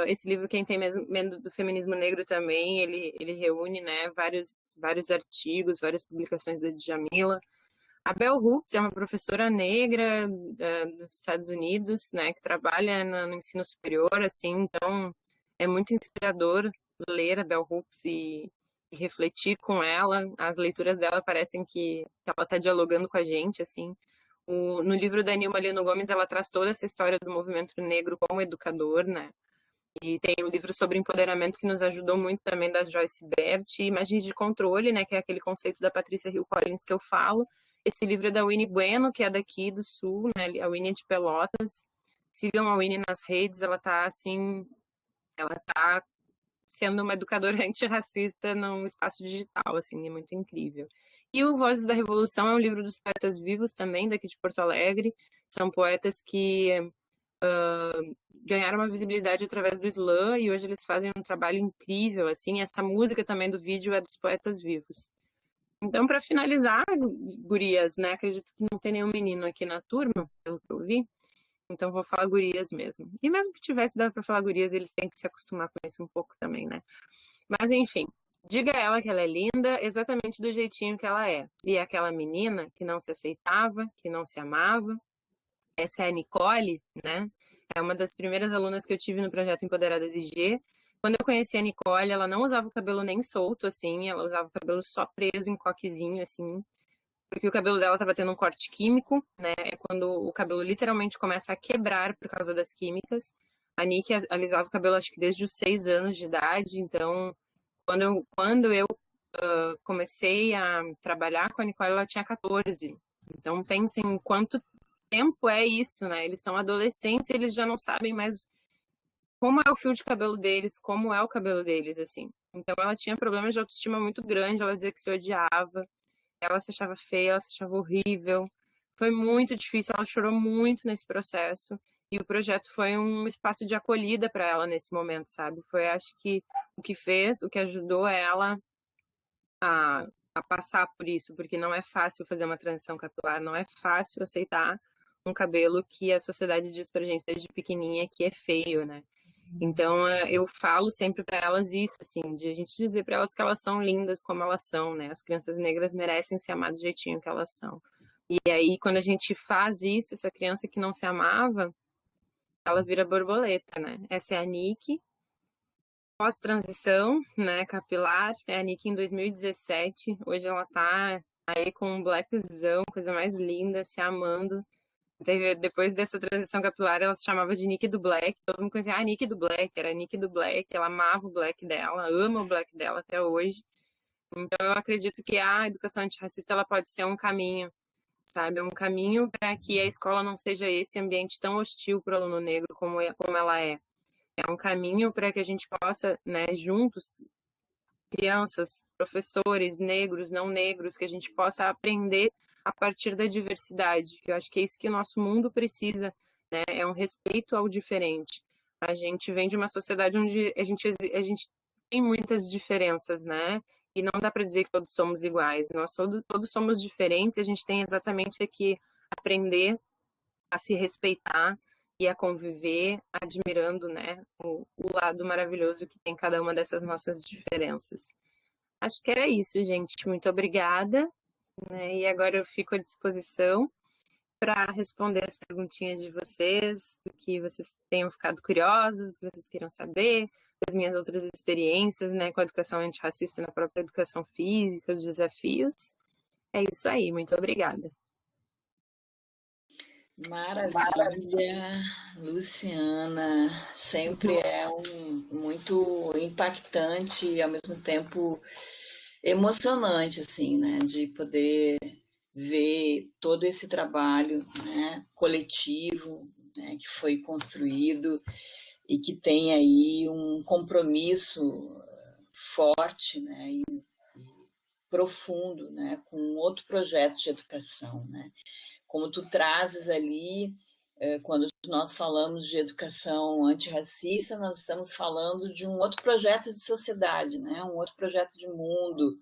esse livro, quem tem medo do feminismo negro também, ele reúne, né, vários artigos, várias publicações da Djamila. A Bell Hooks é uma professora negra dos Estados Unidos, né, que trabalha no ensino superior, assim, então é muito inspirador ler a Bell Hooks e refletir com ela. As leituras dela parecem que ela está dialogando com a gente, assim. No livro da Nilma Lino Gomes, ela traz toda essa história do movimento negro como educador, né? E tem o livro sobre empoderamento que nos ajudou muito também, da Joyce Bert, e Imagens de Controle, né, que é aquele conceito da Patrícia Hill Collins que eu falo. Esse livro é da Winnie Bueno, que é daqui do Sul, né? A Winnie é de Pelotas. Sigam a Winnie nas redes, ela tá assim, ela tá sendo uma educadora antirracista num espaço digital, assim, é muito incrível. E o Vozes da Revolução é um livro dos poetas vivos também, daqui de Porto Alegre. São poetas que ganharam uma visibilidade através do slam e hoje eles fazem um trabalho incrível, assim. Essa música também do vídeo é dos poetas vivos. Então, para finalizar, gurias, né? Acredito que não tem nenhum menino aqui na turma, pelo que eu vi. Então, vou falar gurias mesmo. E mesmo que tivesse dado para falar gurias, eles têm que se acostumar com isso um pouco também, né? Mas, enfim, diga a ela que ela é linda exatamente do jeitinho que ela é. E aquela menina que não se aceitava, que não se amava. Essa é a Nicole, né? É uma das primeiras alunas que eu tive no projeto Empoderadas IG. Quando eu conheci a Nicole, ela não usava o cabelo nem solto, assim. Ela usava o cabelo só preso em coquezinho, assim. Porque o cabelo dela estava tendo um corte químico, né? É quando o cabelo literalmente começa a quebrar por causa das químicas. A Nick alisava o cabelo, acho que desde os 6 anos de idade. Então, quando eu comecei a trabalhar com a Nicole, ela tinha 14. Então, pensem em quanto tempo é isso, né? Eles são adolescentes e eles já não sabem mais como é o fio de cabelo deles, como é o cabelo deles, assim. Então, ela tinha problemas de autoestima muito grande, ela dizia que se odiava, ela se achava feia, ela se achava horrível. Foi muito difícil, ela chorou muito nesse processo. E o projeto foi um espaço de acolhida para ela nesse momento, sabe? Foi, acho que, o que ajudou ela a passar por isso, porque não é fácil fazer uma transição capilar, não é fácil aceitar um cabelo que a sociedade diz pra gente desde pequenininha que é feio, né? Então, eu falo sempre para elas isso, assim, de a gente dizer para elas que elas são lindas como elas são, né? As crianças negras merecem ser amadas do jeitinho que elas são. E aí, quando a gente faz isso, essa criança que não se amava, ela vira borboleta, né? Essa é a Nick, pós-transição, né, capilar, é a Nick em 2017. Hoje ela tá aí com um blackzão, coisa mais linda, se amando. Depois dessa transição capilar, ela se chamava de Nick do Black. Todo mundo conhecia a Nick do Black, era a Nick do Black. Ela amava o Black dela, ama o Black dela até hoje. Então, eu acredito que a educação antirracista ela pode ser um caminho, sabe? Um caminho para que a escola não seja esse ambiente tão hostil para o aluno negro como ela é. É um caminho para que a gente possa, né, juntos, crianças, professores, negros, não negros, que a gente possa aprender a partir da diversidade, que eu acho que é isso que o nosso mundo precisa, né? É um respeito ao diferente. A gente vem de uma sociedade onde a gente tem muitas diferenças, né? E não dá para dizer que todos somos iguais. Nós todos somos diferentes, a gente tem exatamente que aprender a se respeitar e a conviver, admirando, né, o lado maravilhoso que tem cada uma dessas nossas diferenças. Acho que era isso, gente. Muito obrigada. Né? E agora eu fico à disposição para responder as perguntinhas de vocês, do que vocês tenham ficado curiosos, do que vocês queiram saber, das minhas outras experiências, né, com a educação antirracista na própria educação física, os desafios. É isso aí, muito obrigada. Maravilha, Luciana. Sempre é muito impactante e ao mesmo tempo emocionante, assim, né, de poder ver todo esse trabalho, né, coletivo, né, que foi construído e que tem aí um compromisso forte, né, e profundo, né, com outro projeto de educação, né. Como tu trazes ali, quando nós falamos de educação antirracista, nós estamos falando de um outro projeto de sociedade, né? Um outro projeto de mundo,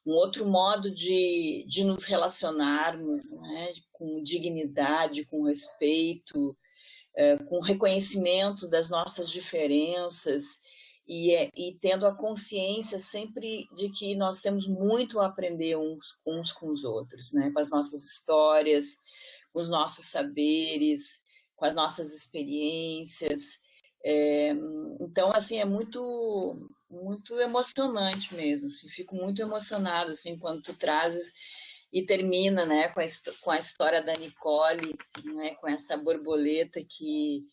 um outro modo de nos relacionarmos, né? Com dignidade, com respeito, com reconhecimento das nossas diferenças e tendo a consciência sempre de que nós temos muito a aprender uns com os outros, né? Com as nossas histórias, com os nossos saberes, com as nossas experiências. Então, assim, é muito, muito emocionante mesmo. Assim, fico muito emocionada assim, quando tu trazes e termina, né, com a história da Nicole, né, com essa borboleta que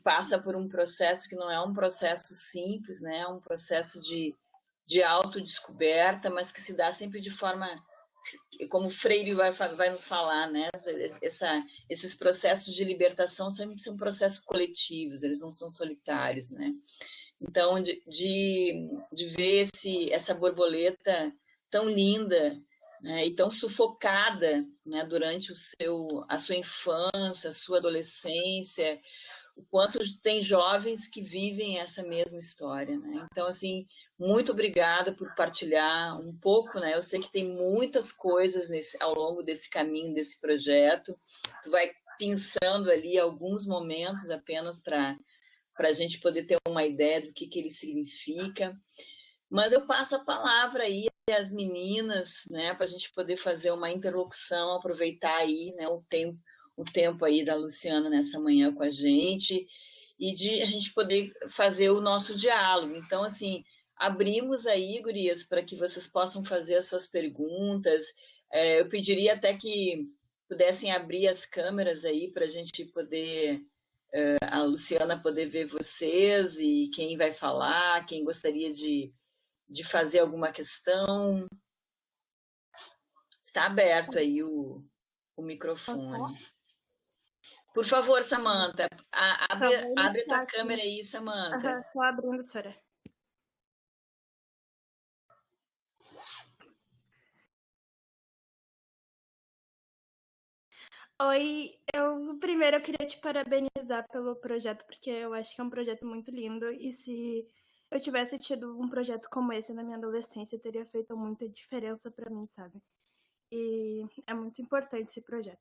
passa por um processo que não é um processo simples, né, é um processo de autodescoberta, mas que se dá sempre de forma, como Freire vai nos falar, né, esses processos de libertação sempre são processos coletivos, eles não são solitários, né. Então, de ver essa borboleta tão linda, né, e tão sufocada, né, durante a sua infância, a sua adolescência, o quanto tem jovens que vivem essa mesma história, né? Então, assim, muito obrigada por partilhar um pouco, né? Eu sei que tem muitas coisas ao longo desse caminho, desse projeto. Tu vai pensando ali alguns momentos apenas para a gente poder ter uma ideia do que ele significa. Mas eu passo a palavra aí às meninas, né, para a gente poder fazer uma interlocução, aproveitar aí, né, o tempo aí da Luciana nessa manhã com a gente e de a gente poder fazer o nosso diálogo. Então, assim, abrimos aí, gurias, para que vocês possam fazer as suas perguntas. Eu pediria até que pudessem abrir as câmeras aí para a gente poder, a Luciana poder ver vocês e quem vai falar, quem gostaria de fazer alguma questão. Está aberto aí o microfone. Por favor, Samantha, abre a tua câmera aí, Samantha. Estou abrindo, senhora. Oi, primeiro eu queria te parabenizar pelo projeto, porque eu acho que é um projeto muito lindo, e se eu tivesse tido um projeto como esse na minha adolescência, teria feito muita diferença para mim, sabe? E é muito importante esse projeto.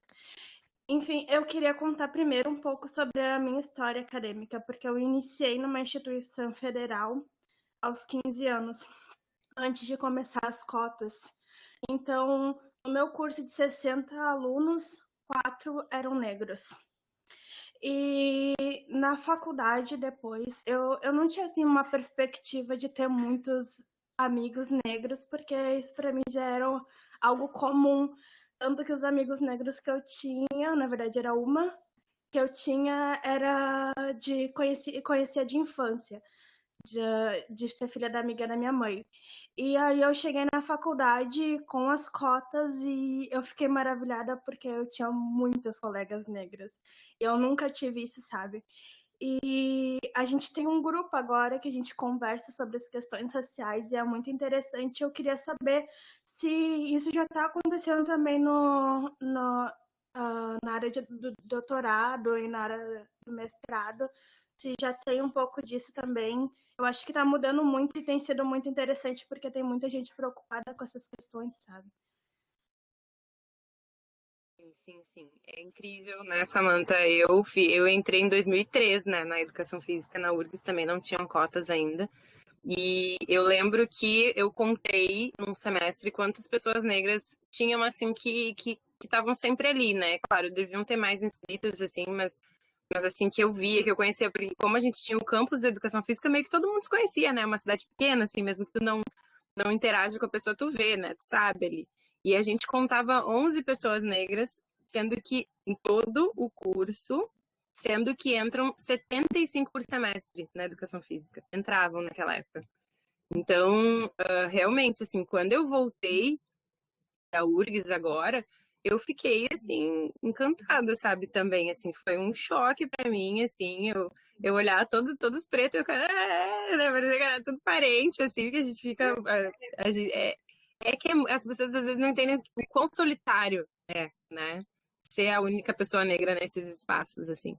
Enfim, eu queria contar primeiro um pouco sobre a minha história acadêmica, porque eu iniciei numa instituição federal aos 15 anos, antes de começar as cotas. Então, no meu curso de 60 alunos, 4 eram negros. E na faculdade, depois, eu não tinha assim, uma perspectiva de ter muitos amigos negros, porque isso para mim já era algo comum. Tanto que os amigos negros que eu tinha, na verdade era uma, que eu tinha era conhecia de infância, de ser filha da amiga da minha mãe. E aí eu cheguei na faculdade com as cotas e eu fiquei maravilhada porque eu tinha muitas colegas negras. Eu nunca tive isso, sabe? E a gente tem um grupo agora que a gente conversa sobre as questões raciais e é muito interessante. Eu queria saber se isso já está acontecendo também na área do doutorado e na área do mestrado, se já tem um pouco disso também. Eu acho que está mudando muito e tem sido muito interessante porque tem muita gente preocupada com essas questões, sabe? Sim. É incrível, né, Samantha? Eu entrei em 2003, né, na educação física na URGS, também não tinham cotas ainda. E eu lembro que eu contei num semestre quantas pessoas negras tinham, assim, que estavam sempre ali, né? Claro, deviam ter mais inscritos, assim, mas assim, que eu via, que eu conhecia, porque como a gente tinha o campus de educação física, meio que todo mundo se conhecia, né? Uma cidade pequena, assim, mesmo que tu não interage com a pessoa, tu vê, né? Tu sabe ali. E a gente contava 11 pessoas negras, sendo que em todo o curso, sendo que entram 75 por semestre na educação física. Entravam naquela época. Então, realmente, assim, quando eu voltei da URGS agora, eu fiquei, assim, encantada, sabe, também, assim, foi um choque pra mim, assim, eu olhar todos pretos, eu ficava, né, parecia que era tudo parente, assim, que a gente fica, que as pessoas às vezes não entendem o quão solitário é, né, ser a única pessoa negra nesses espaços, assim.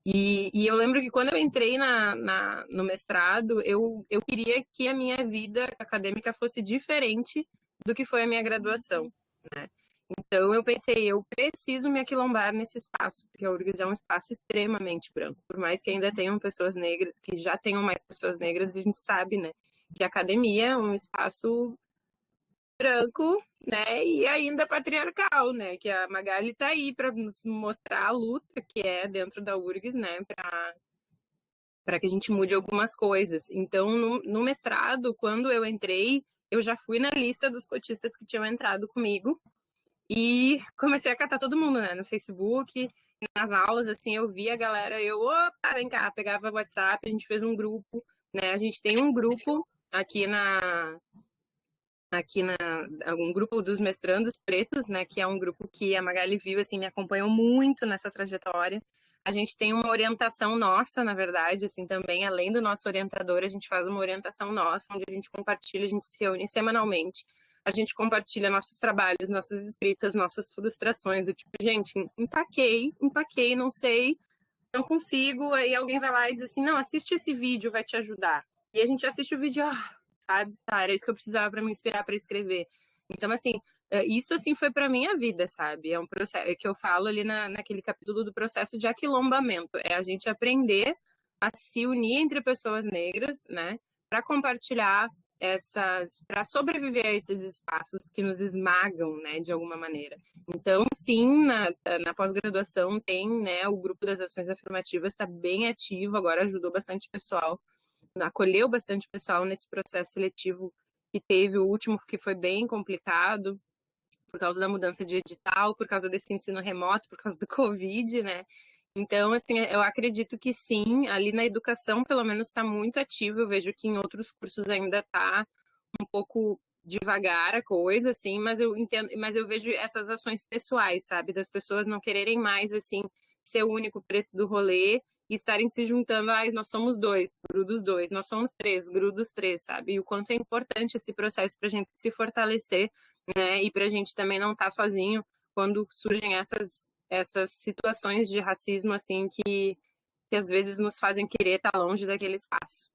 E eu lembro que quando eu entrei no mestrado, eu queria que a minha vida acadêmica fosse diferente do que foi a minha graduação, né? Então eu pensei, eu preciso me aquilombar nesse espaço, porque a URGS é um espaço extremamente branco, por mais que ainda tenham pessoas negras, que já tenham mais pessoas negras, a gente sabe, né, que a academia é um espaço branco, né, e ainda patriarcal, né, que a Magali tá aí para nos mostrar a luta que é dentro da URGS, né, para que a gente mude algumas coisas. Então, no mestrado, quando eu entrei, eu já fui na lista dos cotistas que tinham entrado comigo e comecei a catar todo mundo, né, no Facebook, nas aulas, assim, eu via a galera, opa, vem cá, pegava o WhatsApp, a gente fez um grupo, né, a gente tem um grupo aqui um grupo dos mestrandos pretos, né, que é um grupo que a Magali viu, assim, me acompanhou muito nessa trajetória, A gente tem uma orientação nossa, na verdade, assim, também, além do nosso orientador, a gente faz uma orientação nossa, onde a gente compartilha, a gente se reúne semanalmente, a gente compartilha nossos trabalhos, nossas escritas, nossas frustrações, do tipo, gente, empaquei, não sei, não consigo, aí alguém vai lá e diz assim, não, assiste esse vídeo, vai te ajudar. E a gente assiste o vídeo, sabe, tá, era isso que eu precisava para me inspirar para escrever. Então, assim, isso, assim, foi para minha vida, sabe? É um processo que eu falo ali naquele capítulo do processo de aquilombamento. É a gente aprender a se unir entre pessoas negras, né? Para compartilhar para sobreviver a esses espaços que nos esmagam, né? De alguma maneira. Então, sim, na pós-graduação tem, né? O grupo das ações afirmativas está bem ativo, agora ajudou bastante pessoal, acolheu bastante pessoal nesse processo seletivo que teve o último, que foi bem complicado, por causa da mudança de edital, por causa desse ensino remoto, por causa do Covid, né? Então, assim, eu acredito que sim, ali na educação, pelo menos, está muito ativo. Eu vejo que em outros cursos ainda está um pouco devagar a coisa, assim, mas eu entendo, mas eu vejo essas ações pessoais, sabe? Das pessoas não quererem mais, assim, ser o único preto do rolê e estarem se juntando, nós somos 2, grudos 2, nós somos 3, grudos 3, sabe? E o quanto é importante esse processo para a gente se fortalecer, né? E para a gente também não estar sozinho quando surgem essas situações de racismo, assim, que às vezes nos fazem querer estar longe daquele espaço.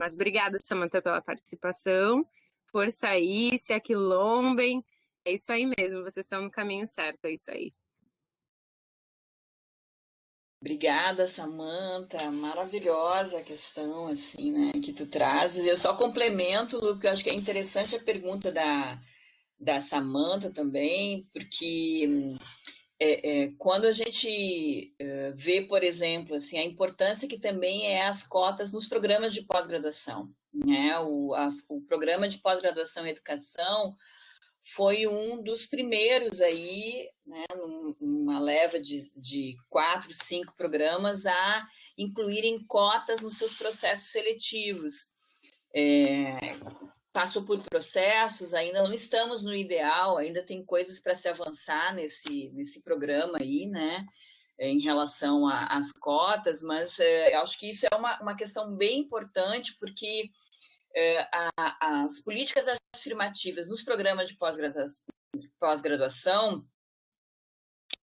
Mas obrigada, Samantha, pela participação. Força aí, se aquilombem. É isso aí mesmo, vocês estão no caminho certo, é isso aí. Obrigada, Samantha. Maravilhosa a questão, assim, né, que tu trazes. Eu só complemento, Lu, porque eu acho que é interessante a pergunta da Samantha também, porque quando a gente vê, por exemplo, assim, a importância que também é as cotas nos programas de pós-graduação, né? O programa de pós-graduação em educação foi um dos primeiros aí, né, numa leva de 4, 5 programas a incluírem cotas nos seus processos seletivos. Passou por processos, ainda não estamos no ideal, ainda tem coisas para se avançar nesse programa aí, né, em relação às cotas, mas eu acho que isso é uma questão bem importante, porque as políticas afirmativas nos programas de pós-graduação,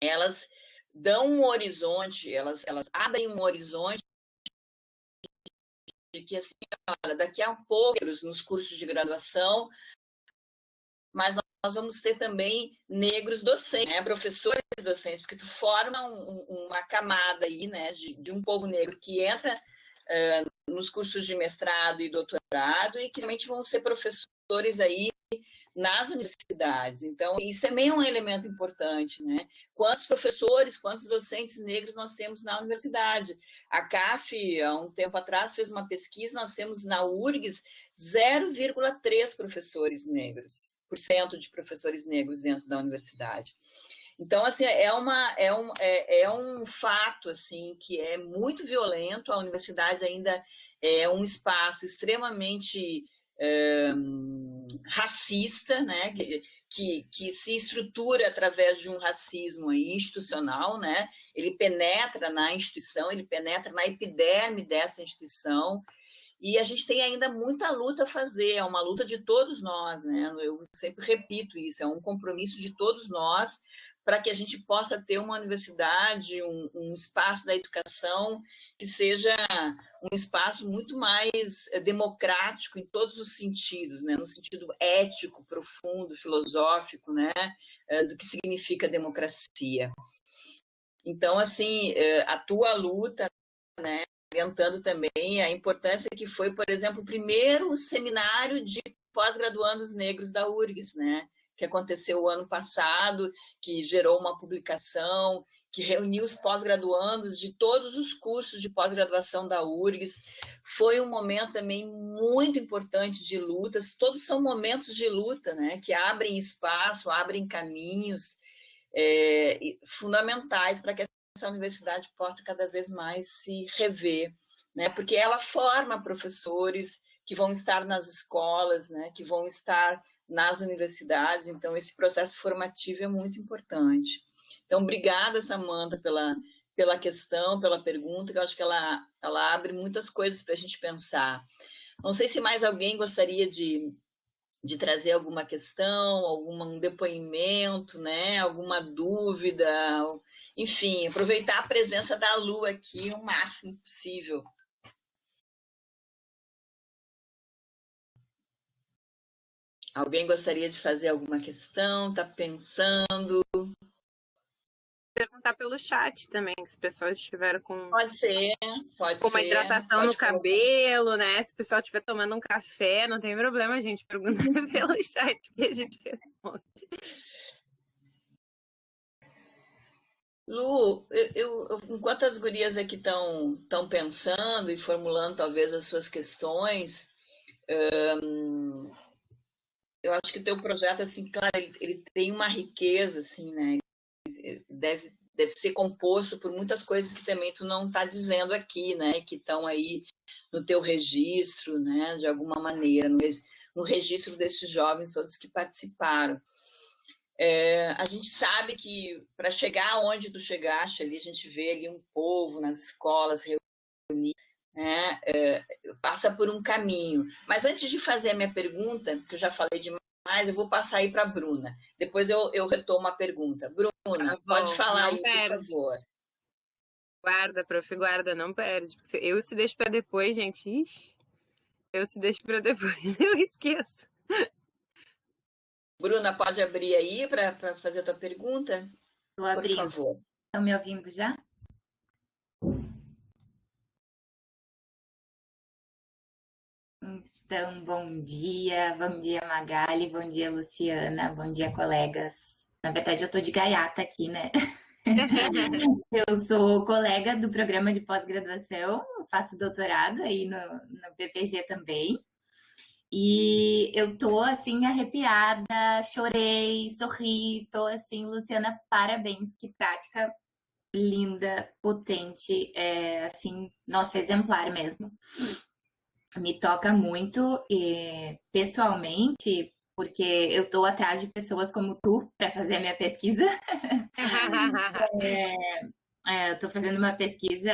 elas dão um horizonte, elas abrem um horizonte de que, assim, olha, daqui a pouco, nos cursos de graduação, mas nós vamos ter também negros docentes, né, professores docentes, porque tu forma uma camada aí, né, de um povo negro que entra nos cursos de mestrado e doutorado e que realmente vão ser professores aí nas universidades. Então, isso também é um elemento importante, né? Quantos professores, quantos docentes negros nós temos na universidade? A CAF, há um tempo atrás, fez uma pesquisa, nós temos na URGS 0,3 professores negros, por cento de professores negros dentro da universidade. Então, assim, é um fato, assim, que é muito violento. A universidade ainda é um espaço extremamente racista, né? Que se estrutura através de um racismo aí institucional, né? Ele penetra na instituição, ele penetra na epiderme dessa instituição. E a gente tem ainda muita luta a fazer, é uma luta de todos nós, né? Eu sempre repito isso, é um compromisso de todos nós para que a gente possa ter uma universidade, um espaço da educação que seja um espaço muito mais democrático em todos os sentidos, né? No sentido ético, profundo, filosófico, né? Do que significa democracia. Então, assim, a tua luta, né? Orientando também a importância que foi, por exemplo, o primeiro seminário de pós-graduandos negros da URGS, né? Que aconteceu o ano passado, que gerou uma publicação, que reuniu os pós-graduandos de todos os cursos de pós-graduação da URGS. Foi um momento também muito importante de lutas, todos são momentos de luta, né? Que abrem espaço, abrem caminhos fundamentais para que essa universidade possa cada vez mais se rever, né? Porque ela forma professores que vão estar nas escolas, né? Que vão estar nas universidades, então esse processo formativo é muito importante. Então, obrigada, Samantha, pela questão, pela pergunta, que eu acho que ela abre muitas coisas para a gente pensar. Não sei se mais alguém gostaria de trazer alguma questão, algum depoimento, né? Alguma dúvida, enfim, aproveitar a presença da Lu aqui o máximo possível. Alguém gostaria de fazer alguma questão? Está pensando? Perguntar pelo chat também, se o pessoal estiver com... Pode ser. Uma hidratação no cabelo, né? Se o pessoal estiver tomando um café, não tem problema, gente. Pergunta pelo chat que a gente responde. Lu, enquanto as gurias aqui estão pensando e formulando talvez as suas questões, eu acho que o teu projeto, assim, claro, ele tem uma riqueza, assim, né? Deve ser composto por muitas coisas que também tu não está dizendo aqui, né? Que estão aí no teu registro, né? De alguma maneira, no registro desses jovens todos que participaram. A gente sabe que para chegar onde tu chegaste ali, a gente vê ali um povo nas escolas reunido, né? Passa por um caminho. Mas antes de fazer a minha pergunta, que eu já falei demais, eu vou passar aí para a Bruna. Depois eu retomo a pergunta. Bruna, pode falar aí, por favor. Guarda, prof, guarda, não perde. Eu se deixo para depois, gente. Ixi, eu se deixo para depois, eu esqueço. Bruna, pode abrir aí para fazer a tua pergunta? Estou abrindo. Por favor. Estão me ouvindo já? Então, bom dia Magali, bom dia Luciana, bom dia colegas. Na verdade, eu estou de gaiata aqui, né? Eu sou colega do programa de pós-graduação, faço doutorado aí no PPG também. E eu tô, assim, arrepiada, chorei, sorri, tô, assim, Luciana, parabéns, que prática linda, potente, assim, nossa, exemplar mesmo. Me toca muito, pessoalmente, porque eu tô atrás de pessoas como tu para fazer a minha pesquisa. Eu tô fazendo uma pesquisa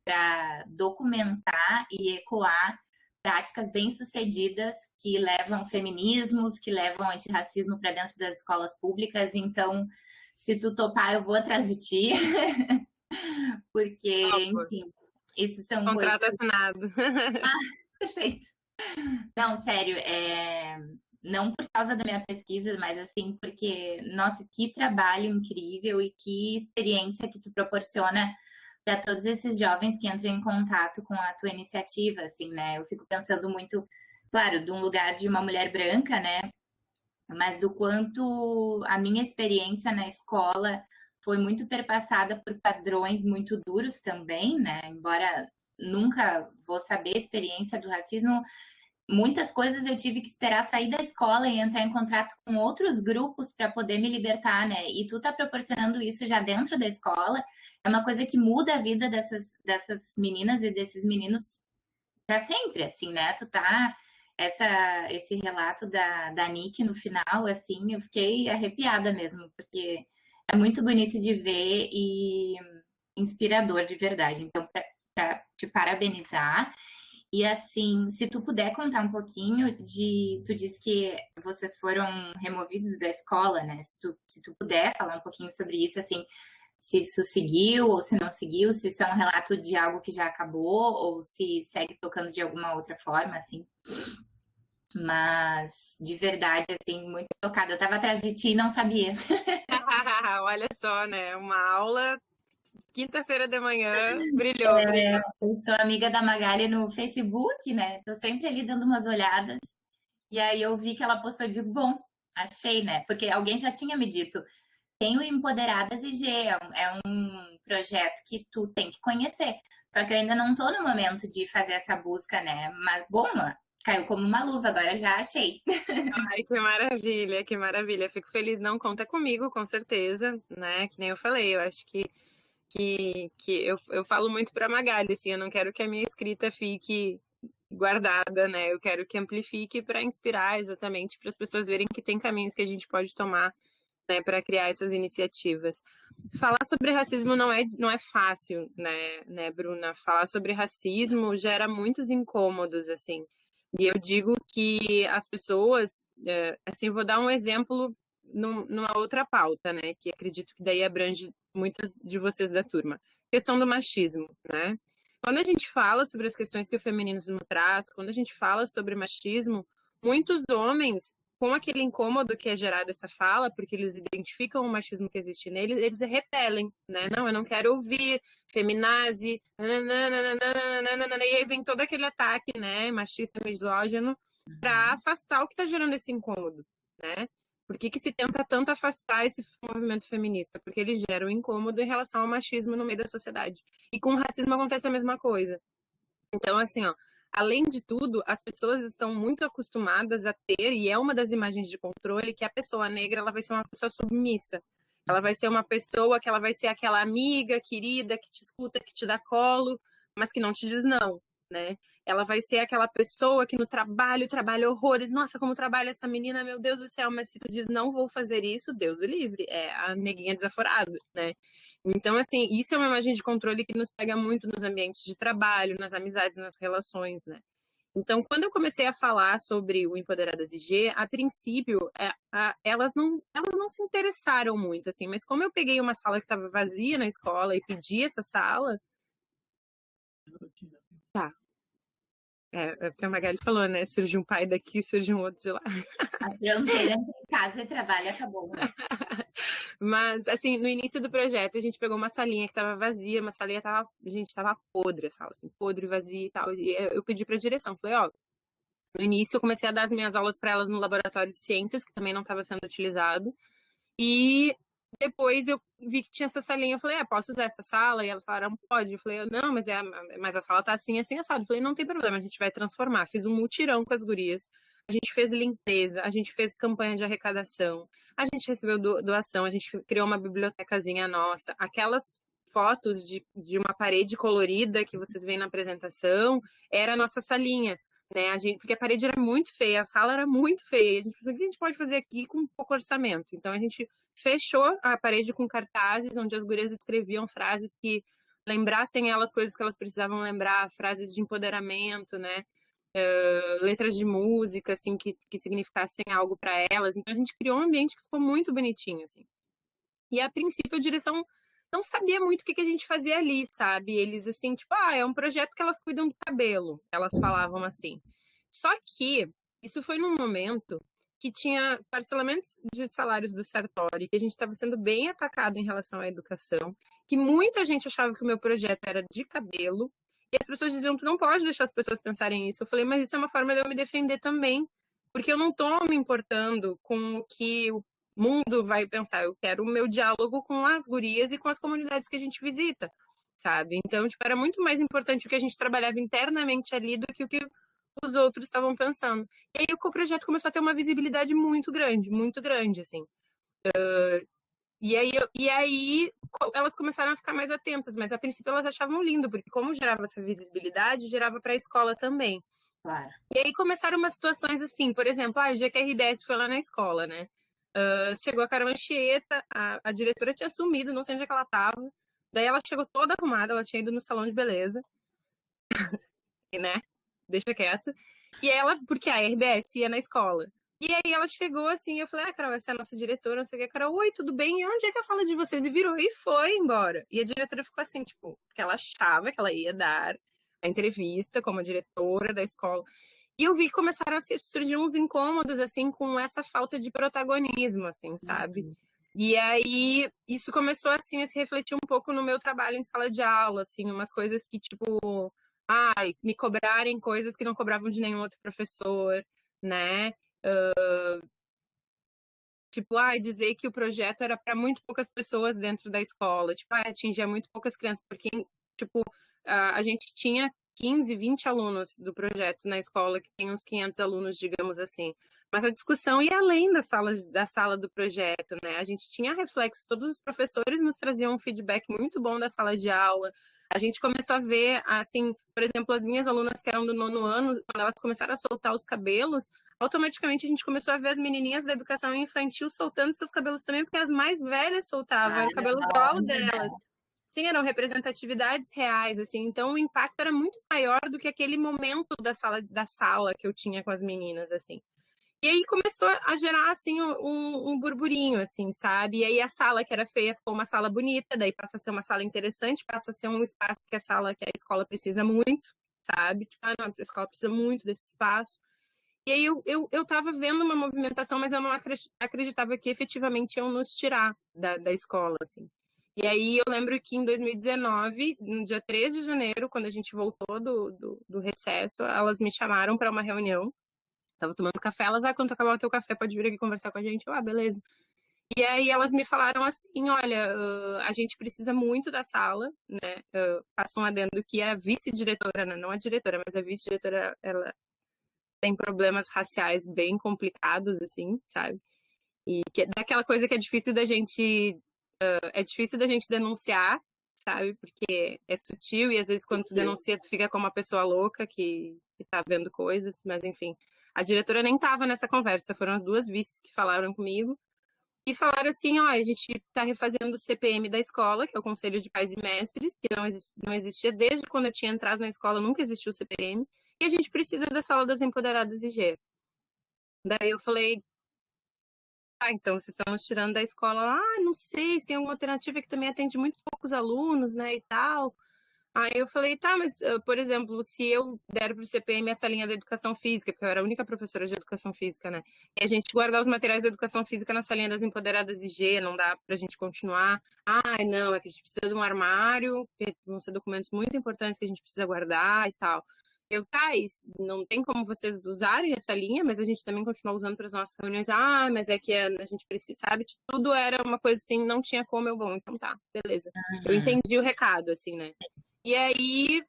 para documentar e ecoar práticas bem-sucedidas que levam feminismos, que levam antirracismo para dentro das escolas públicas. Então, se tu topar, eu vou atrás de ti. Porque, enfim, isso são contrato coisas... assinado. Perfeito. Não, sério, não por causa da minha pesquisa, mas assim, porque, nossa, que trabalho incrível e que experiência que tu proporciona para todos esses jovens que entram em contato com a tua iniciativa, assim, né? Eu fico pensando muito, claro, de um lugar de uma mulher branca, né? Mas do quanto a minha experiência na escola foi muito perpassada por padrões muito duros também, né? Embora nunca vou saber a experiência do racismo, muitas coisas eu tive que esperar sair da escola e entrar em contato com outros grupos para poder me libertar, né? E tu tá proporcionando isso já dentro da escola, é uma coisa que muda a vida dessas meninas e desses meninos para sempre, assim, né? Tu tá... Esse relato da Nick no final, assim, eu fiquei arrepiada mesmo, porque é muito bonito de ver e inspirador de verdade. Então, para te parabenizar. E assim, se tu puder contar um pouquinho tu disse que vocês foram removidos da escola, né? Se tu puder falar um pouquinho sobre isso, assim, se isso seguiu ou se não seguiu, se isso é um relato de algo que já acabou ou se segue tocando de alguma outra forma, assim. Mas, de verdade, assim, muito tocada. Eu tava atrás de ti e não sabia. Olha só, né? Uma aula... Quinta-feira de manhã, brilhou. Eu sou amiga da Magali no Facebook, né? Tô sempre ali dando umas olhadas. E aí eu vi que ela postou de bom, achei, né? Porque alguém já tinha me dito, tem o Empoderadas IG, é um projeto que tu tem que conhecer. Só que eu ainda não tô no momento de fazer essa busca, né? Mas, bom, caiu como uma luva, agora já achei. Ai, que maravilha, que maravilha. Fico feliz, não conta comigo, com certeza, né? Que nem eu falei, eu acho que eu falo muito para Magali, assim, eu não quero que a minha escrita fique guardada, né? Eu quero que amplifique para inspirar exatamente, para as pessoas verem que tem caminhos que a gente pode tomar né, para criar essas iniciativas. Falar sobre racismo não é fácil, né, Bruna? Falar sobre racismo gera muitos incômodos, assim. E eu digo que as pessoas, assim, vou dar um exemplo numa outra pauta, né, que acredito que daí abrange muitas de vocês da turma. Questão do machismo, né? Quando a gente fala sobre as questões que o feminismo traz, quando a gente fala sobre machismo, muitos homens, com aquele incômodo que é gerado essa fala, porque eles identificam o machismo que existe neles, eles repelem, né? Não, eu não quero ouvir, feminazi, nananana, e aí vem todo aquele ataque, né, machista, misógino, para afastar o que está gerando esse incômodo, né? Por que se tenta tanto afastar esse movimento feminista? Porque ele gera um incômodo em relação ao machismo no meio da sociedade. E com o racismo acontece a mesma coisa. Então, assim, ó, além de tudo, as pessoas estão muito acostumadas a ter, e é uma das imagens de controle, que a pessoa negra ela vai ser uma pessoa submissa. Ela vai ser uma pessoa que ela vai ser aquela amiga querida que te escuta, que te dá colo, mas que não te diz não, né? Ela vai ser aquela pessoa que no trabalho trabalha horrores. Nossa, como trabalha essa menina, meu Deus do céu, mas se tu diz não vou fazer isso, Deus o livre. É a neguinha desaforada, né? Então, assim, isso é uma imagem de controle que nos pega muito nos ambientes de trabalho, nas amizades, nas relações, né? Então, quando eu comecei a falar sobre o Empoderadas IG, a princípio, elas não se interessaram muito, assim, mas como eu peguei uma sala que estava vazia na escola e pedi essa sala... Tá. É porque a Magali falou, né? Surge um pai daqui, surge um outro de lá. A fronteira entre casa e trabalho acabou. Né? Mas, assim, no início do projeto, a gente pegou uma salinha que estava vazia, uma salinha tava podre, a sala, assim, podre, vazia e tal. E eu pedi para a direção, falei, ó, no início eu comecei a dar as minhas aulas para elas no laboratório de ciências, que também não estava sendo utilizado. E depois eu vi que tinha essa salinha, eu falei, posso usar essa sala? E elas falaram, pode. Eu falei, não, mas a sala tá assim, assim, assado. Eu falei, não tem problema, a gente vai transformar. Fiz um mutirão com as gurias, a gente fez limpeza, a gente fez campanha de arrecadação, a gente recebeu doação, a gente criou uma bibliotecazinha nossa. Aquelas fotos de uma parede colorida que vocês veem na apresentação, era a nossa salinha. Né, porque a parede era muito feia, a sala era muito feia. A gente pensou, o que a gente pode fazer aqui com pouco orçamento? Então a gente fechou a parede com cartazes, onde as gurias escreviam frases que lembrassem elas coisas que elas precisavam lembrar, frases de empoderamento, né? Letras de música, assim, que significassem algo para elas. Então a gente criou um ambiente que ficou muito bonitinho, assim. E a princípio a direção não sabia muito o que a gente fazia ali, sabe? Eles, assim, tipo, é um projeto que elas cuidam do cabelo. Elas falavam assim. Só que isso foi num momento que tinha parcelamentos de salários do Sartori, que a gente estava sendo bem atacado em relação à educação, que muita gente achava que o meu projeto era de cabelo, e as pessoas diziam, tu não pode deixar as pessoas pensarem isso. Eu falei, mas isso é uma forma de eu me defender também, porque eu não estou me importando com o que o mundo vai pensar, eu quero o meu diálogo com as gurias e com as comunidades que a gente visita, sabe? Então, tipo, era muito mais importante o que a gente trabalhava internamente ali do que o que os outros estavam pensando. E aí o projeto começou a ter uma visibilidade muito grande, assim. E aí elas começaram a ficar mais atentas, mas a princípio elas achavam lindo, porque como gerava essa visibilidade, gerava para a escola também. Claro. E aí começaram umas situações assim, por exemplo, o dia que a RBS foi lá na escola, né? Chegou a Carol Anchieta, a diretora tinha sumido, não sei onde é que ela estava. Daí ela chegou toda arrumada, ela tinha ido no salão de beleza. E, né? Deixa quieto. E ela, porque a RBS ia na escola. E aí ela chegou assim, eu falei, Carol, essa é a nossa diretora, não sei o que. Carol, oi, tudo bem? E onde é que é a sala de vocês? E virou e foi embora. E a diretora ficou assim, tipo, porque ela achava que ela ia dar a entrevista como diretora da escola. E eu vi que começaram a surgir uns incômodos, assim, com essa falta de protagonismo, assim, sabe? E aí, isso começou, assim, a se refletir um pouco no meu trabalho em sala de aula, assim, umas coisas que, tipo, me cobrarem coisas que não cobravam de nenhum outro professor, né? Tipo, dizer que o projeto era para muito poucas pessoas dentro da escola, tipo, atingia muito poucas crianças, porque, tipo, a gente tinha 15, 20 alunos do projeto na escola, que tem uns 500 alunos, digamos assim. Mas a discussão ia além da sala do projeto, né? A gente tinha reflexos, todos os professores nos traziam um feedback muito bom da sala de aula. A gente começou a ver, assim, por exemplo, as minhas alunas que eram do 9º ano, quando elas começaram a soltar os cabelos, automaticamente a gente começou a ver as menininhas da educação infantil soltando seus cabelos também, porque as mais velhas soltavam, era o cabelo igual delas. Sim, eram representatividades reais, assim, então o impacto era muito maior do que aquele momento da sala que eu tinha com as meninas, assim. E aí começou a gerar, assim, um burburinho, assim, sabe? E aí a sala que era feia ficou uma sala bonita, daí passa a ser uma sala interessante, passa a ser um espaço que a escola precisa muito, sabe? Tipo, não, a escola precisa muito desse espaço. E aí eu tava vendo uma movimentação, mas eu não acreditava que efetivamente iam nos tirar da escola, assim. E aí eu lembro que em 2019, no dia 3 de janeiro, quando a gente voltou do recesso, elas me chamaram para uma reunião. Tava tomando café, elas, quando acabar o teu café, pode vir aqui conversar com a gente. Eu, beleza. E aí elas me falaram assim, olha, a gente precisa muito da sala, né? Faço um adendo que a vice-diretora, né? Não a diretora, mas a vice-diretora, ela tem problemas raciais bem complicados, assim, sabe? E que é daquela coisa que é difícil da gente denunciar, sabe? Porque é sutil e às vezes quando tu denuncia, tu fica como uma pessoa louca que tá vendo coisas, mas enfim. A diretora nem estava nessa conversa, foram as duas vices que falaram comigo e falaram assim, ó, a gente está refazendo o CPM da escola, que é o Conselho de Pais e Mestres, que não existia desde quando eu tinha entrado na escola, nunca existiu o CPM, e a gente precisa da Sala das Empoderadas IG. Daí eu falei, então vocês estão nos tirando da escola, não sei, se tem alguma alternativa que também atende muito poucos alunos, né, e tal. Aí eu falei, tá, mas, por exemplo, se eu der pro CPM essa linha da educação física, porque eu era a única professora de educação física, né? E a gente guardar os materiais da educação física nessa linha das empoderadas IG, não dá pra gente continuar. Não, é que a gente precisa de um armário, que vão ser documentos muito importantes que a gente precisa guardar e tal. Não tem como vocês usarem essa linha, mas a gente também continua usando para as nossas reuniões. Mas é que a gente precisa, sabe? Tudo era uma coisa assim, não tinha como, então tá, beleza. Eu entendi o recado, assim, né? E aí,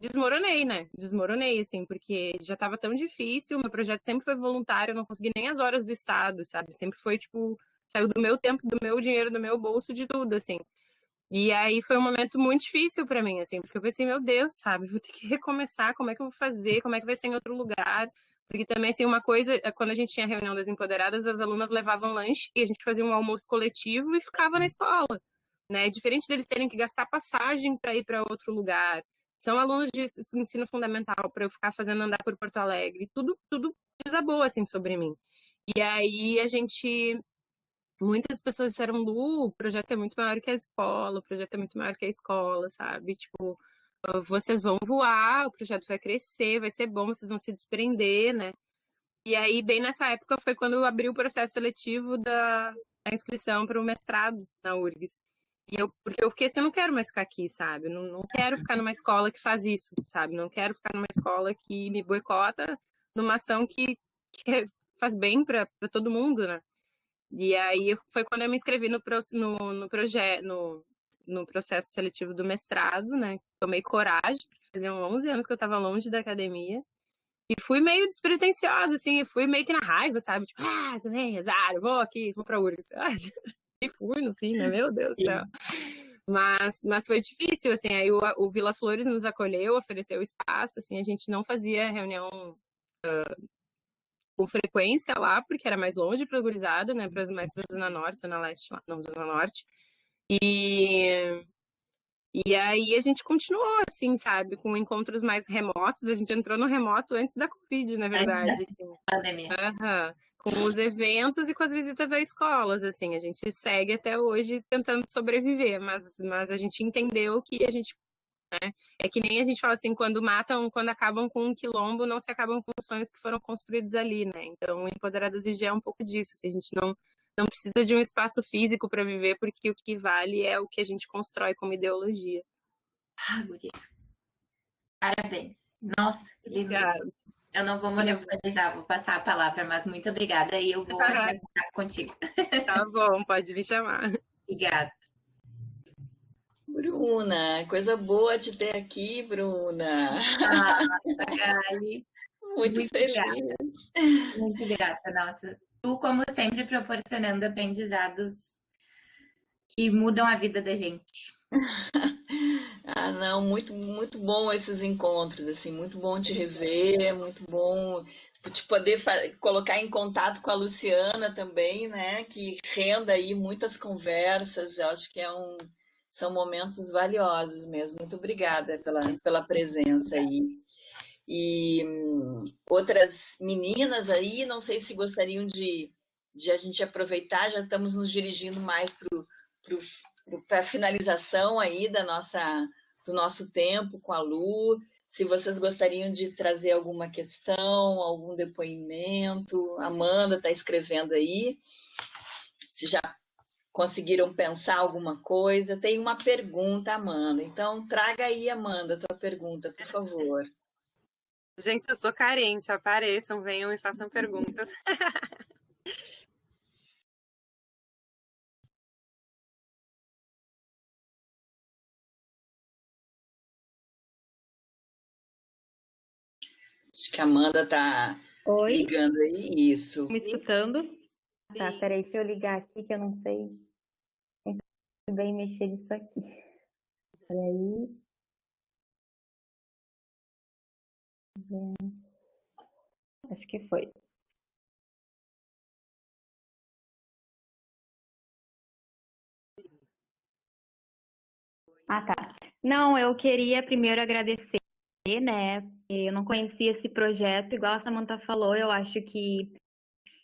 desmoronei, né? Desmoronei, assim, porque já estava tão difícil, meu projeto sempre foi voluntário, eu não consegui nem as horas do Estado, sabe? Sempre foi, tipo, saiu do meu tempo, do meu dinheiro, do meu bolso, de tudo, assim. E aí foi um momento muito difícil para mim, assim, porque eu pensei, meu Deus, sabe? Vou ter que recomeçar, como é que eu vou fazer? Como é que vai ser em outro lugar? Porque também, assim, uma coisa, quando a gente tinha a reunião das empoderadas, as alunas levavam lanche e a gente fazia um almoço coletivo e ficava na escola. Né? Diferente deles terem que gastar passagem para ir para outro lugar. São alunos de ensino fundamental para eu ficar fazendo andar por Porto Alegre. Tudo desabou, assim, sobre mim. E aí muitas pessoas disseram, Lu, o projeto é muito maior que a escola, o projeto é muito maior que a escola, sabe? Tipo, vocês vão voar, o projeto vai crescer, vai ser bom, vocês vão se desprender, né? E aí, bem nessa época, foi quando eu abri o processo seletivo da inscrição para o mestrado na URGS. Porque eu fiquei assim, eu não quero mais ficar aqui, sabe? Não quero ficar numa escola que faz isso, sabe? Não quero ficar numa escola que me boicota numa ação que faz bem para todo mundo, né? E aí foi quando eu me inscrevi no processo seletivo do mestrado, né? Tomei coragem, porque faziam 11 anos que eu estava longe da academia. E fui meio despretensiosa, assim, fui meio que na raiva, sabe? Tipo, também, azar, vou pra URGS. E fui, no fim, né? Meu Deus do céu. Mas foi difícil, assim, aí o Vila Flores nos acolheu, ofereceu espaço, assim, a gente não fazia reunião com frequência lá, porque era mais longe pra gurizada, né? Mais pra Zona Norte, Zona Leste, não, Zona Norte. E aí a gente continuou, assim, sabe, com encontros mais remotos. A gente entrou no remoto antes da Covid, na verdade. Assim. Pandemia. Com os eventos e com as visitas a escolas, assim. A gente segue até hoje tentando sobreviver, mas a gente entendeu que a gente... Né, é que nem a gente fala assim, quando acabam com um quilombo, não se acabam com os sonhos que foram construídos ali, né? Então, Empoderadas IG é um pouco disso. Assim, a gente não precisa de um espaço físico para viver, porque o que vale é o que a gente constrói como ideologia. Guria. Parabéns. Nossa, que lindo. Eu não vou monopolizar, vou passar a palavra, mas muito obrigada e eu vou entrar em contato contigo. Tá bom, pode me chamar. Obrigada. Bruna, coisa boa te ter aqui, Bruna. Gali. Muito feliz. Grata. Muito grata, nossa. Tu, como sempre, proporcionando aprendizados que mudam a vida da gente. Ah, não, muito bom esses encontros, assim, muito bom te rever, muito bom te poder colocar em contato com a Luciana também, né? Que renda aí muitas conversas. Eu acho que são momentos valiosos mesmo. Muito obrigada pela presença aí. E outras meninas aí, não sei se gostariam de a gente aproveitar, já estamos nos dirigindo mais para a finalização aí do nosso tempo com a Lu. Se vocês gostariam de trazer alguma questão, algum depoimento, Amanda está escrevendo aí. Se já conseguiram pensar alguma coisa. Tem uma pergunta, Amanda. Então, traga aí, Amanda, a tua pergunta, por favor. Gente, eu sou carente. Apareçam, venham e façam perguntas. Acho que a Amanda está ligando aí. Isso. Me escutando? Sim. Tá, peraí, deixa eu ligar aqui que eu não sei muito bem mexer nisso aqui. Peraí. Acho que foi. Ah, tá. Não, eu queria primeiro agradecer, né? Eu não conhecia esse projeto, igual a Samantha falou, eu acho que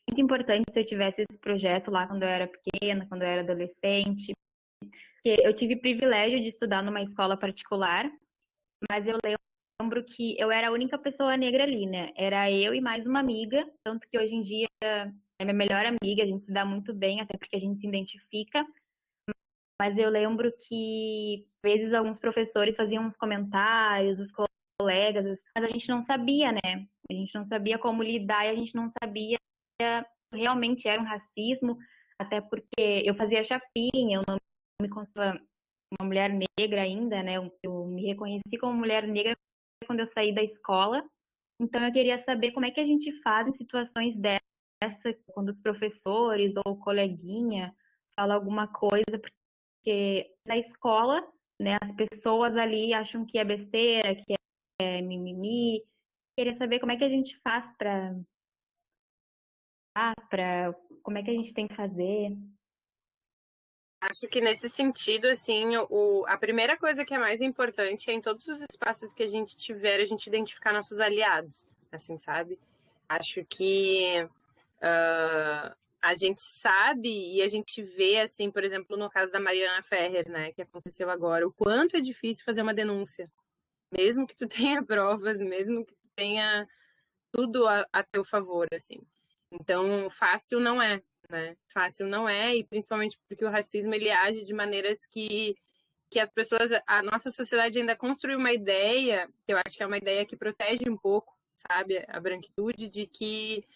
muito importante se eu tivesse esse projeto lá quando eu era pequena, quando eu era adolescente. Eu tive privilégio de estudar numa escola particular, mas eu lembro que eu era a única pessoa negra ali, né? Era eu e mais uma amiga, tanto que hoje em dia é minha melhor amiga, a gente se dá muito bem, até porque a gente se identifica. Mas eu lembro que, às vezes, alguns professores faziam uns comentários, os colegas, mas a gente não sabia, né? A gente não sabia como lidar e a gente não sabia se realmente era um racismo, até porque eu fazia chapinha, eu não me considerava uma mulher negra ainda, né? Eu me reconheci como mulher negra quando eu saí da escola. Então, eu queria saber como é que a gente faz em situações dessa, quando os professores ou o coleguinha falam alguma coisa, porque na escola, né, as pessoas ali acham que é besteira, que é mimimi. Queria saber como é que a gente faz como é que a gente tem que fazer. Acho que nesse sentido, assim, a primeira coisa que é mais importante é em todos os espaços que a gente tiver, a gente identificar nossos aliados, assim, sabe? Acho que a gente sabe e a gente vê, assim, por exemplo, no caso da Mariana Ferrer, né, que aconteceu agora, o quanto é difícil fazer uma denúncia. Mesmo que tu tenha provas, mesmo que tu tenha tudo a teu favor, assim. Então, fácil não é, né? Fácil não é, e principalmente porque o racismo, ele age de maneiras que as pessoas, a nossa sociedade ainda construiu uma ideia, que eu acho que é uma ideia que protege um pouco, sabe, a branquitude, de que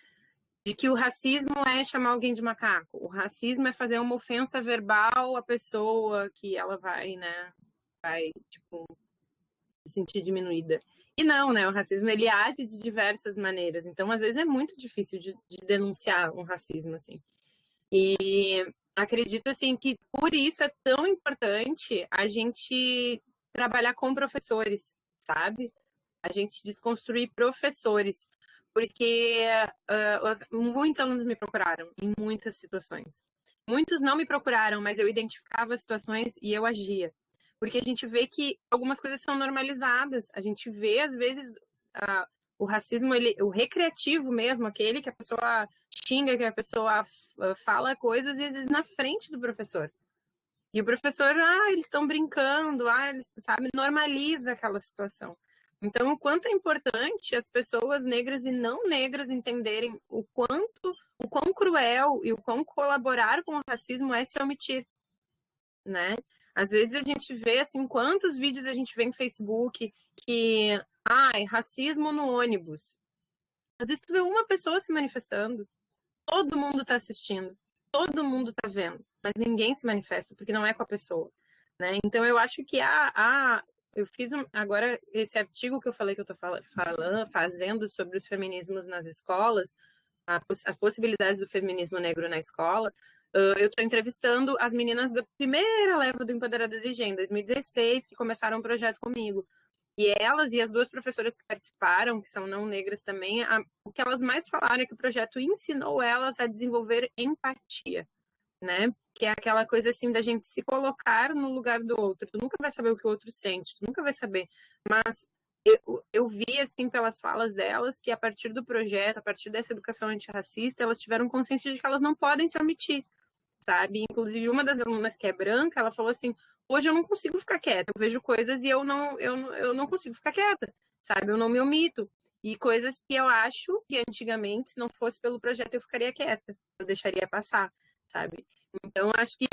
o racismo é chamar alguém de macaco. O racismo é fazer uma ofensa verbal à pessoa que ela vai, né, tipo, se sentir diminuída. E não, né, o racismo, ele age de diversas maneiras. Então, às vezes, é muito difícil de denunciar um racismo, assim. E acredito, assim, que por isso é tão importante a gente trabalhar com professores, sabe? A gente desconstruir professores. Porque muitos alunos me procuraram em muitas situações. Muitos não me procuraram, mas eu identificava as situações e eu agia. Porque a gente vê que algumas coisas são normalizadas. A gente vê, às vezes, o racismo, o recreativo mesmo, aquele que a pessoa xinga, que a pessoa fala coisas, e às vezes na frente do professor. E o professor, eles estão brincando, eles, sabe, normaliza aquela situação. Então, o quanto é importante as pessoas negras e não negras entenderem o quão cruel e o quão colaborar com o racismo é se omitir, né? Às vezes a gente vê, assim, quantos vídeos a gente vê em Facebook que, racismo no ônibus. Às vezes tu vê uma pessoa se manifestando, todo mundo tá assistindo, todo mundo tá vendo, mas ninguém se manifesta, porque não é com a pessoa, né? Então eu acho que fiz agora esse artigo que eu falei que eu estou fazendo sobre os feminismos nas escolas, as possibilidades do feminismo negro na escola. Eu estou entrevistando as meninas da primeira leva do Empoderadas IG, em 2016, que começaram um projeto comigo. E elas e as duas professoras que participaram, que são não negras também, o que elas mais falaram é que o projeto ensinou elas a desenvolver empatia, né? Que é aquela coisa assim da gente se colocar no lugar do outro. Tu nunca vai saber o que o outro sente, tu nunca vai saber. Mas eu vi, assim, pelas falas delas, que a partir do projeto, a partir dessa educação antirracista, elas tiveram consciência de que elas não podem se omitir, sabe? Inclusive, uma das alunas que é branca, ela falou assim, hoje eu não consigo ficar quieta, eu vejo coisas e eu não consigo ficar quieta, sabe? Eu não me omito. E coisas que eu acho que antigamente, se não fosse pelo projeto, eu ficaria quieta, eu deixaria passar, sabe? Então, acho que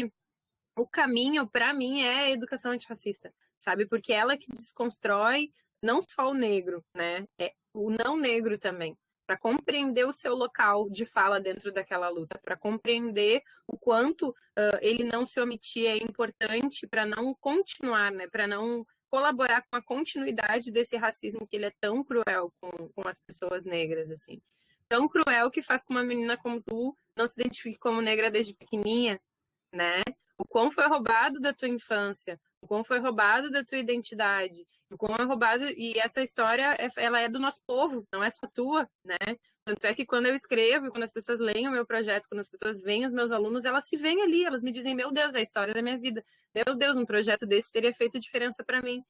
o caminho, para mim, é a educação antirracista, sabe? Porque ela que desconstrói não só o negro, né? É o não negro também, para compreender o seu local de fala dentro daquela luta, para compreender o quanto ele não se omitir é importante para não continuar, né? Para não colaborar com a continuidade desse racismo que ele é tão cruel com as pessoas negras, assim. Tão cruel que faz com uma menina como tu não se identifique como negra desde pequenininha, né? O quão foi roubado da tua infância, o quão foi roubado da tua identidade, o quão é roubado, e essa história, ela é do nosso povo, não é só tua, né? Tanto é que quando eu escrevo, quando as pessoas leem o meu projeto, quando as pessoas veem os meus alunos, elas se veem ali, elas me dizem, meu Deus, é a história da minha vida, meu Deus, um projeto desse teria feito diferença para mim,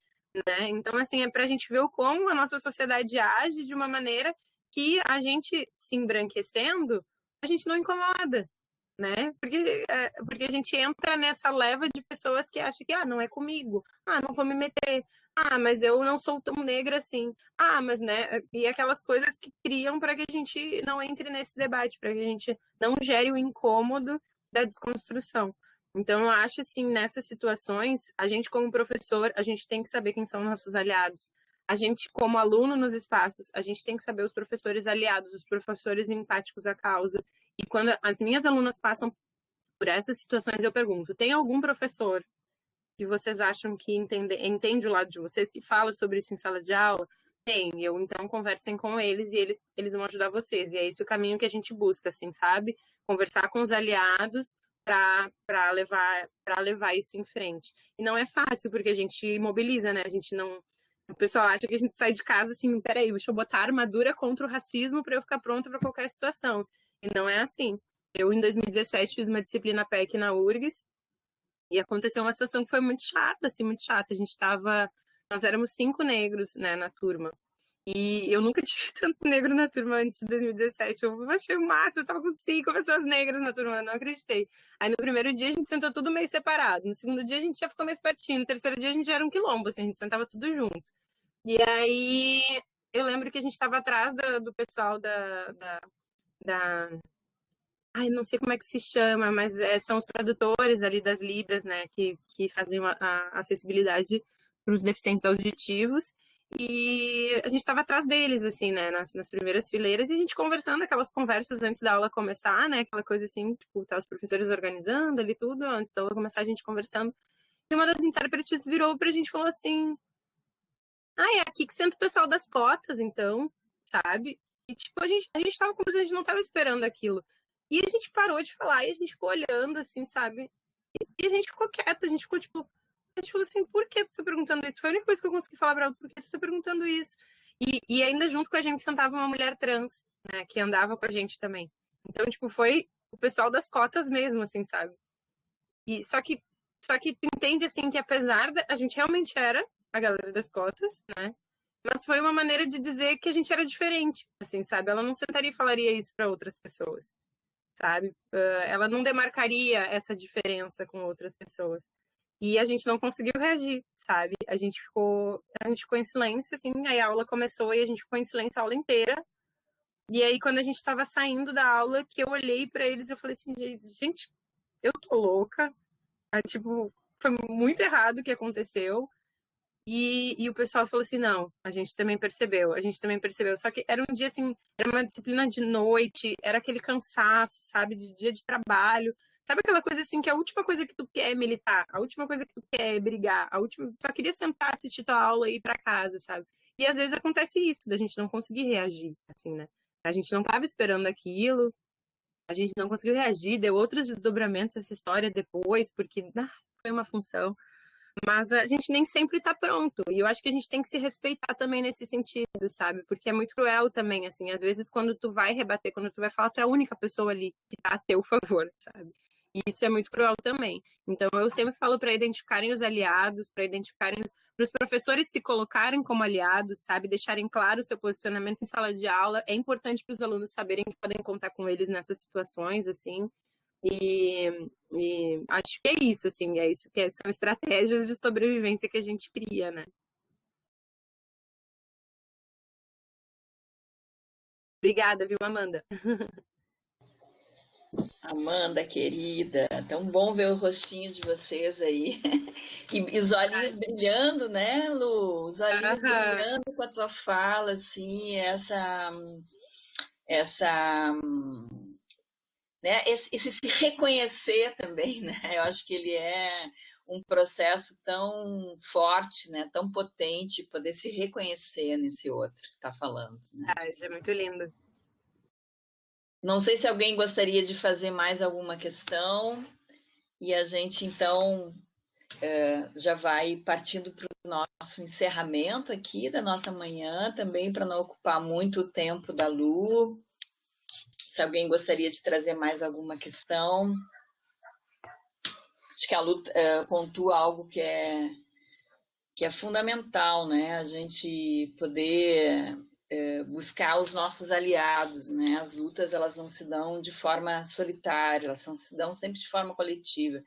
né? Então, assim, é pra gente ver o como a nossa sociedade age de uma maneira que a gente, se embranquecendo, a gente não incomoda, né? Porque a gente entra nessa leva de pessoas que acham que, não é comigo, não vou me meter, mas eu não sou tão negra assim, mas, né? E aquelas coisas que criam para que a gente não entre nesse debate, para que a gente não gere o incômodo da desconstrução. Então, eu acho, assim, nessas situações, a gente como professor, a gente tem que saber quem são nossos aliados. A gente, como aluno nos espaços, a gente tem que saber os professores aliados, os professores empáticos à causa. E quando as minhas alunas passam por essas situações, eu pergunto, tem algum professor que vocês acham que entende o lado de vocês, que fala sobre isso em sala de aula? Tem. Então, conversem com eles e eles vão ajudar vocês. E é esse o caminho que a gente busca, assim, sabe? Conversar com os aliados para levar isso em frente. E não é fácil, porque a gente mobiliza, né? A gente não... O pessoal acha que a gente sai de casa assim, peraí, deixa eu botar armadura contra o racismo para eu ficar pronta para qualquer situação. E não é assim. Eu, em 2017, fiz uma disciplina PEC na URGS e aconteceu uma situação que foi muito chata, assim, muito chata. Nós éramos 5 negros, né, na turma. E eu nunca tive tanto negro na turma antes de 2017. Eu achei o máximo, eu tava com 5 pessoas negras na turma, eu não acreditei. Aí no primeiro dia a gente sentou tudo meio separado. No segundo dia a gente já ficou mais pertinho. No terceiro dia a gente já era um quilombo, assim, a gente sentava tudo junto. E aí eu lembro que a gente tava atrás do pessoal ai, não sei como é que se chama, mas são os tradutores ali das Libras, né, que fazem a acessibilidade para os deficientes auditivos. E a gente estava atrás deles, assim, né, nas primeiras fileiras, e a gente conversando, aquelas conversas antes da aula começar, né, aquela coisa assim, tipo, tá os professores organizando ali tudo, antes da aula começar, a gente conversando. E uma das intérpretes virou pra gente e falou assim, é aqui que senta o pessoal das cotas, então, sabe? E, tipo, a gente tava conversando, a gente não tava esperando aquilo. E a gente parou de falar, e a gente ficou olhando, assim, sabe? E a gente ficou quieto, a gente ficou, tipo... A gente falou assim, por que tu tá perguntando isso? Foi a única coisa que eu consegui falar pra ela, por que tu tá perguntando isso? E ainda junto com a gente sentava uma mulher trans, né, que andava com a gente também. Então, tipo, foi o pessoal das cotas mesmo, assim, sabe? E só que tu entende, assim, que apesar da... A gente realmente era a galera das cotas, né? Mas foi uma maneira de dizer que a gente era diferente, assim, sabe? Ela não sentaria e falaria isso para outras pessoas, sabe? Ela não demarcaria essa diferença com outras pessoas. E a gente não conseguiu reagir, sabe? A gente ficou em silêncio, assim, aí a aula começou e a gente ficou em silêncio a aula inteira. E aí, quando a gente estava saindo da aula, que eu olhei para eles, eu falei assim, gente, eu tô louca. Aí, tipo, foi muito errado o que aconteceu. E o pessoal falou assim, não, a gente também percebeu. Só que era um dia, assim, era uma disciplina de noite, era aquele cansaço, sabe, de dia de trabalho. Sabe aquela coisa assim, que a última coisa que tu quer é militar, a última coisa que tu quer é brigar, a última, tu só queria sentar, assistir tua aula e ir pra casa, sabe? E às vezes acontece isso, da gente não conseguir reagir, assim, né? A gente não tava esperando aquilo, a gente não conseguiu reagir, deu outros desdobramentos essa história depois, porque foi uma função. Mas a gente nem sempre tá pronto. E eu acho que a gente tem que se respeitar também nesse sentido, sabe? Porque é muito cruel também, assim. Às vezes, quando tu vai rebater, quando tu vai falar, tu é a única pessoa ali que tá a teu favor, sabe? E isso é muito cruel também. Então, eu sempre falo para identificarem os aliados, para os professores se colocarem como aliados, sabe? Deixarem claro o seu posicionamento em sala de aula. É importante para os alunos saberem que podem contar com eles nessas situações, assim. E acho que é isso, assim, são estratégias de sobrevivência que a gente cria, né? Obrigada, viu, Amanda? Amanda, querida, tão bom ver o rostinho de vocês aí. E os olhinhos brilhando, né, Lu? Os olhinhos brilhando com a tua fala, assim, né, esse se reconhecer também, né? Eu acho que ele é um processo tão forte, né? Tão potente, poder se reconhecer nesse outro que está falando. Né? É muito lindo. Não sei se alguém gostaria de fazer mais alguma questão e a gente então já vai partindo para o nosso encerramento aqui da nossa manhã, também para não ocupar muito o tempo da Lu. Se alguém gostaria de trazer mais alguma questão. Acho que a Lu pontua algo que é fundamental, né? A gente poder buscar os nossos aliados, né? As lutas, elas não se dão de forma solitária, elas se dão sempre de forma coletiva.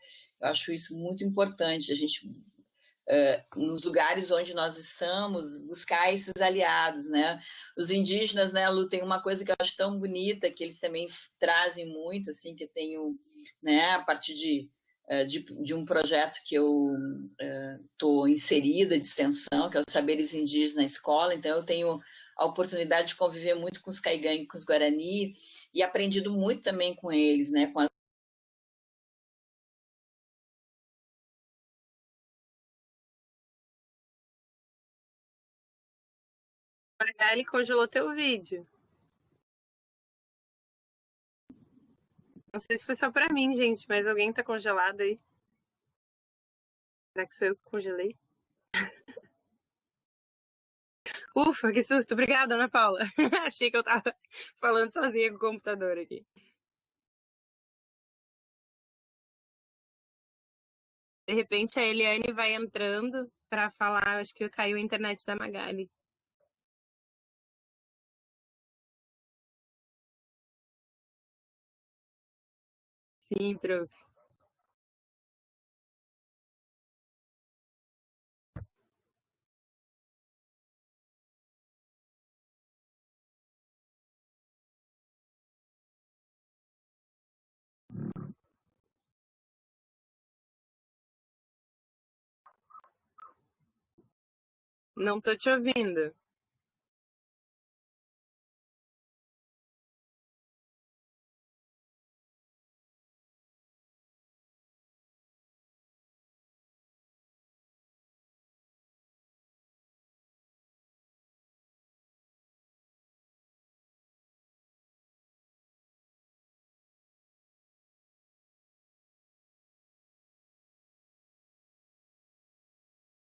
Eu acho isso muito importante, a gente, nos lugares onde nós estamos, buscar esses aliados, né? Os indígenas, né, Lu, tem uma coisa que eu acho tão bonita, que eles também trazem muito, assim, que tem né, a partir de um projeto que eu estou inserida de extensão, que é os Saberes Indígenas na Escola, então eu tenho a oportunidade de conviver muito com os Caigangue, com os Guarani, e aprendido muito também com eles, né, com as Ele congelou teu vídeo. Não sei se foi só pra mim, gente, mas alguém tá congelado aí. Será que sou eu que congelei? Ufa, que susto. Obrigada, Ana Paula. Achei que eu tava falando sozinha com o computador aqui. De repente a Eliane vai entrando pra falar, acho que caiu a internet da Magali. Sim, prof. Não tô te ouvindo.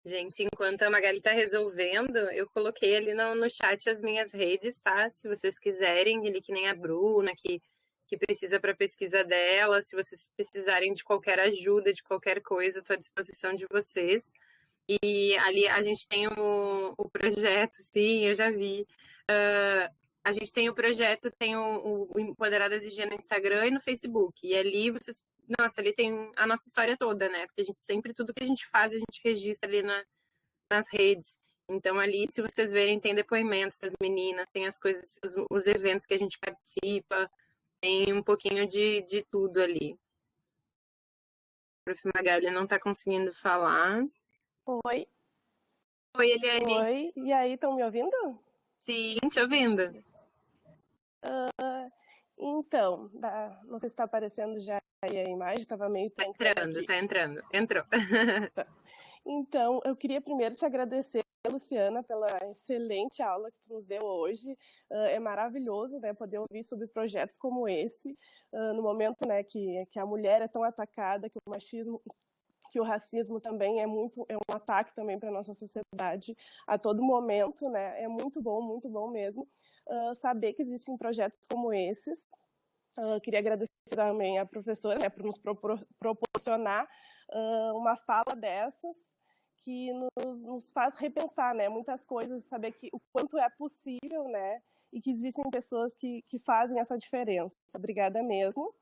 Gente, enquanto a Magali tá resolvendo, eu coloquei ali no chat as minhas redes, tá? Se vocês quiserem, ele que nem a Bruna, que precisa para pesquisa dela, se vocês precisarem de qualquer ajuda, de qualquer coisa, eu tô à disposição de vocês. E ali a gente tem o projeto, sim, eu já vi. A gente tem o projeto, tem o Empoderadas IG no Instagram e no Facebook. E ali vocês nossa, ali tem a nossa história toda, né? Porque a gente sempre, tudo que a gente faz, a gente registra ali nas redes. Então, ali, se vocês verem, tem depoimentos das meninas, tem as coisas, os eventos que a gente participa, tem um pouquinho de tudo ali. O Prof. Magali não tá conseguindo falar. Oi. Oi, Eliane. Oi, e aí, estão me ouvindo? Sim, te ouvindo. Então, não sei se está aparecendo já aí a imagem, estava meio trancada aqui. Tá entrando, entrou. Tá. Então, eu queria primeiro te agradecer, Luciana, pela excelente aula que tu nos deu hoje. É maravilhoso, né, poder ouvir sobre projetos como esse, no momento, né, que a mulher é tão atacada, que o machismo, que o racismo também é um ataque também para a nossa sociedade a todo momento, né? É muito bom mesmo saber que existem projetos como esses. Queria agradecer também à professora, né, por nos proporcionar uma fala dessas que nos faz repensar, né, muitas coisas, saber o quanto é possível, né, e que existem pessoas que fazem essa diferença. Obrigada mesmo.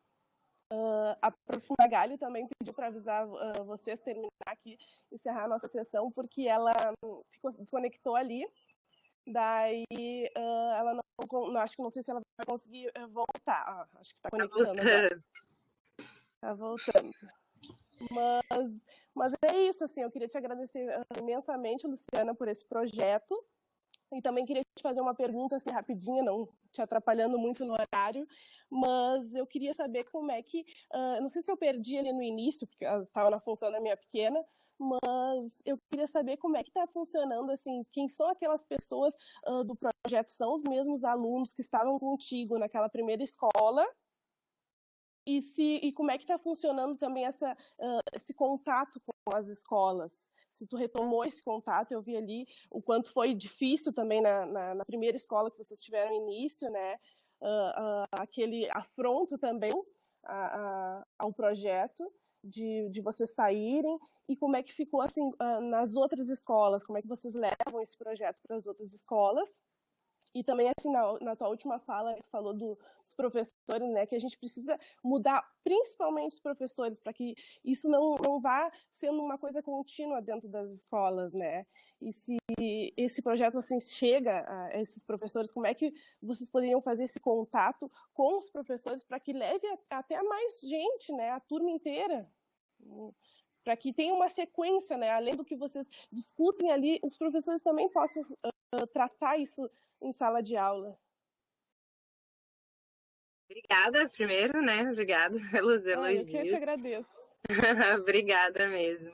A prof. Magali também pediu para avisar vocês terminar aqui, encerrar a nossa sessão, porque ela desconectou ali. Daí ela não sei se ela vai conseguir voltar. Acho que está conectando agora. Tá voltando. Mas é isso, assim, eu queria te agradecer imensamente, Luciana, por esse projeto. E também queria te fazer uma pergunta assim, rapidinha, não te atrapalhando muito no horário, mas eu queria saber como é que... não sei se eu perdi ali no início, porque estava na função da minha pequena, mas eu queria saber como é que está funcionando, assim, quem são aquelas pessoas do projeto, são os mesmos alunos que estavam contigo naquela primeira escola, e como é que está funcionando também esse contato com as escolas? Se tu retomou esse contato, eu vi ali o quanto foi difícil também na primeira escola que vocês tiveram início, né? Aquele afronto também ao projeto de vocês saírem, e como é que ficou assim nas outras escolas, como é que vocês levam esse projeto para as outras escolas? E também, assim, na tua última fala, tu falou dos professores, né, que a gente precisa mudar, principalmente os professores, para que isso não vá sendo uma coisa contínua dentro das escolas, né? E se esse projeto, assim, chega a esses professores, como é que vocês poderiam fazer esse contato com os professores para que leve até a mais gente, né, a turma inteira? Para que tenha uma sequência, né, além do que vocês discutem ali, os professores também possam tratar isso em sala de aula. Obrigada primeiro, né? Obrigada pelos elogios. Eu que te agradeço. Obrigada mesmo.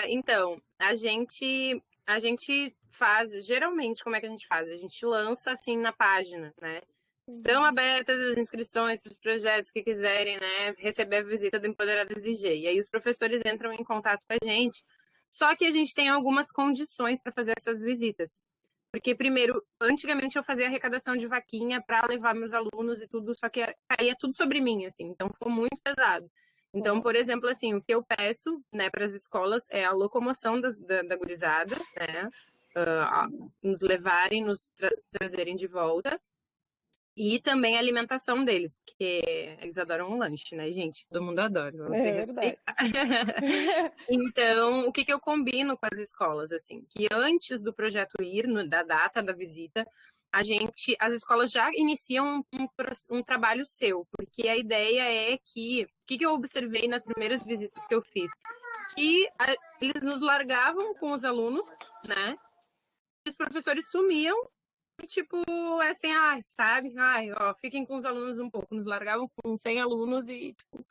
Então, a gente faz, geralmente, como é que a gente faz? A gente lança assim na página, né? Estão abertas as inscrições para os projetos que quiserem, né, receber a visita do Empoderadas IG. E aí os professores entram em contato com a gente. Só que a gente tem algumas condições para fazer essas visitas. Porque, primeiro, antigamente eu fazia arrecadação de vaquinha para levar meus alunos e tudo, só que caía tudo sobre mim, assim, então ficou muito pesado. Então, por exemplo, assim, o que eu peço, né, para as escolas é a locomoção da gurizada, né, nos levarem, nos trazerem de volta, e também a alimentação deles, porque eles adoram um lanche, né, gente? Todo mundo adora, vamos se respeitar. Então, o que eu combino com as escolas, assim, que antes do projeto ir, da data da visita, as escolas já iniciam um trabalho seu, porque a ideia é que, o que eu observei nas primeiras visitas que eu fiz, que eles nos largavam com os alunos, né, e os professores sumiam, tipo, assim, sabe? Fiquem com os alunos um pouco. Nos largavam com 100 alunos e, tipo...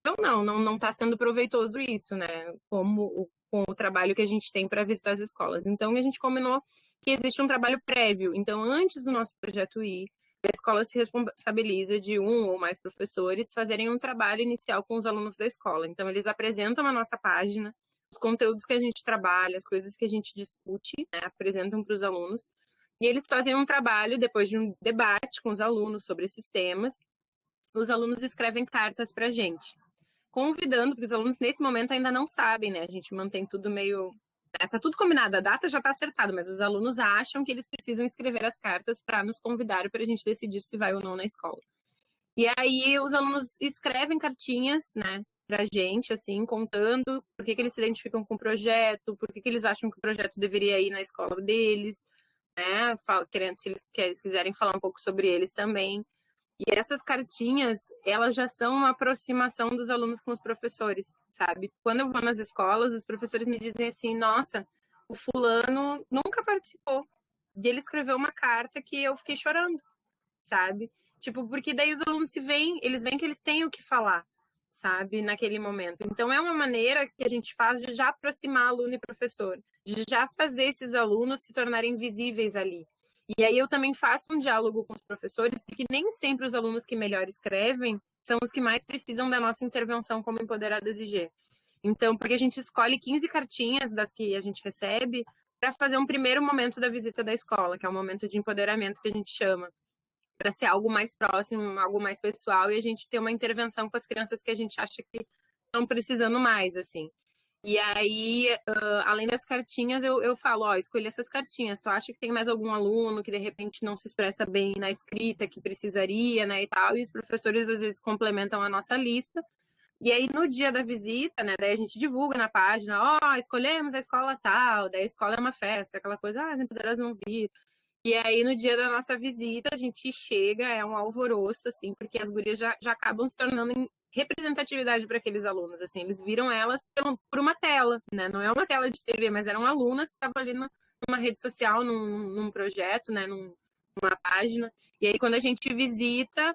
Então, não está sendo proveitoso isso, né? Com o trabalho que a gente tem para visitar as escolas. Então, a gente combinou que existe um trabalho prévio. Então, antes do nosso projeto ir, a escola se responsabiliza de um ou mais professores fazerem um trabalho inicial com os alunos da escola. Então, eles apresentam a nossa página, os conteúdos que a gente trabalha, as coisas que a gente discute, né? Apresentam para os alunos. E eles fazem um trabalho, depois de um debate com os alunos sobre esses temas, os alunos escrevem cartas para a gente, convidando, porque os alunos nesse momento ainda não sabem, né? A gente mantém tudo meio... Tá tudo combinado, a data já está acertada, mas os alunos acham que eles precisam escrever as cartas para nos convidar para a gente decidir se vai ou não na escola. E aí os alunos escrevem cartinhas, né, para a gente, assim, contando por que eles se identificam com o projeto, por que eles acham que o projeto deveria ir na escola deles, né, se eles quiserem falar um pouco sobre eles também. E essas cartinhas, elas já são uma aproximação dos alunos com os professores, sabe? Quando eu vou nas escolas, os professores me dizem assim, nossa, o fulano nunca participou. E ele escreveu uma carta que eu fiquei chorando. sabe? Tipo, porque daí os alunos eles veem que eles têm o que falar, sabe, naquele momento. Então, é uma maneira que a gente faz de já aproximar aluno e professor, de já fazer esses alunos se tornarem visíveis ali. E aí eu também faço um diálogo com os professores, porque nem sempre os alunos que melhor escrevem são os que mais precisam da nossa intervenção como Empoderadas IG. Então, porque a gente escolhe 15 cartinhas das que a gente recebe para fazer um primeiro momento da visita da escola, que é o momento de empoderamento que a gente chama, para ser algo mais próximo, algo mais pessoal, e a gente ter uma intervenção com as crianças que a gente acha que estão precisando mais, assim. E aí, além das cartinhas, eu falo, ó, escolhi essas cartinhas. Tu acha que tem mais algum aluno que, de repente, não se expressa bem na escrita, que precisaria, né, e tal? E os professores, às vezes, complementam a nossa lista. E aí, no dia da visita, né, daí a gente divulga na página, ó, escolhemos a escola tal, daí a escola é uma festa, aquela coisa, as empoderadas vão vir. E aí, no dia da nossa visita, a gente chega, é um alvoroço, assim, porque as gurias já acabam se tornando em representatividade para aqueles alunos, assim, eles viram elas por uma tela, né, não é uma tela de TV, mas eram alunas que estavam ali numa rede social, num projeto, né, numa página. E aí, quando a gente visita,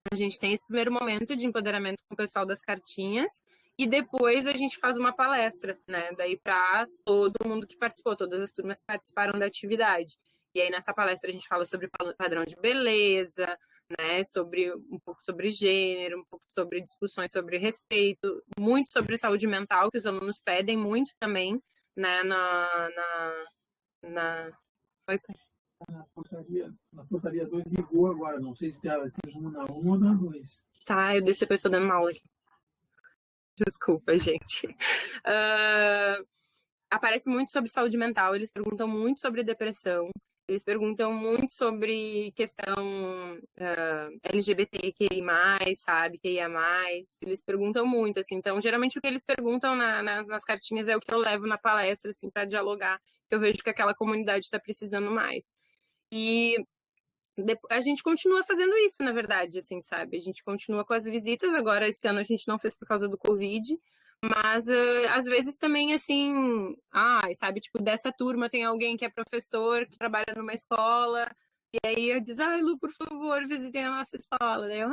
a gente tem esse primeiro momento de empoderamento com o pessoal das cartinhas, e depois a gente faz uma palestra, né, daí para todo mundo que participou, todas as turmas que participaram da atividade. E aí nessa palestra a gente fala sobre padrão de beleza, né, um pouco sobre gênero, um pouco sobre discussões sobre respeito, muito sobre saúde mental, que os alunos pedem muito também, né, Na portaria 2 ligou agora, não sei se tem uma na 1 ou na 2. Tá, eu deixei a pessoa dando uma aula aqui. Desculpa, gente. Aparece muito sobre saúde mental, eles perguntam muito sobre depressão, eles perguntam muito sobre questão LGBTQI+, sabe, QIA+, eles perguntam muito, assim, então, geralmente o que eles perguntam nas cartinhas é o que eu levo na palestra, assim, para dialogar, que eu vejo que aquela comunidade está precisando mais. E a gente continua fazendo isso, na verdade, assim, sabe, a gente continua com as visitas, agora esse ano a gente não fez por causa do Covid, mas às vezes também, assim, sabe, tipo, dessa turma tem alguém que é professor, que trabalha numa escola, e aí eu diz, Lu, por favor, visitem a nossa escola. Daí eu,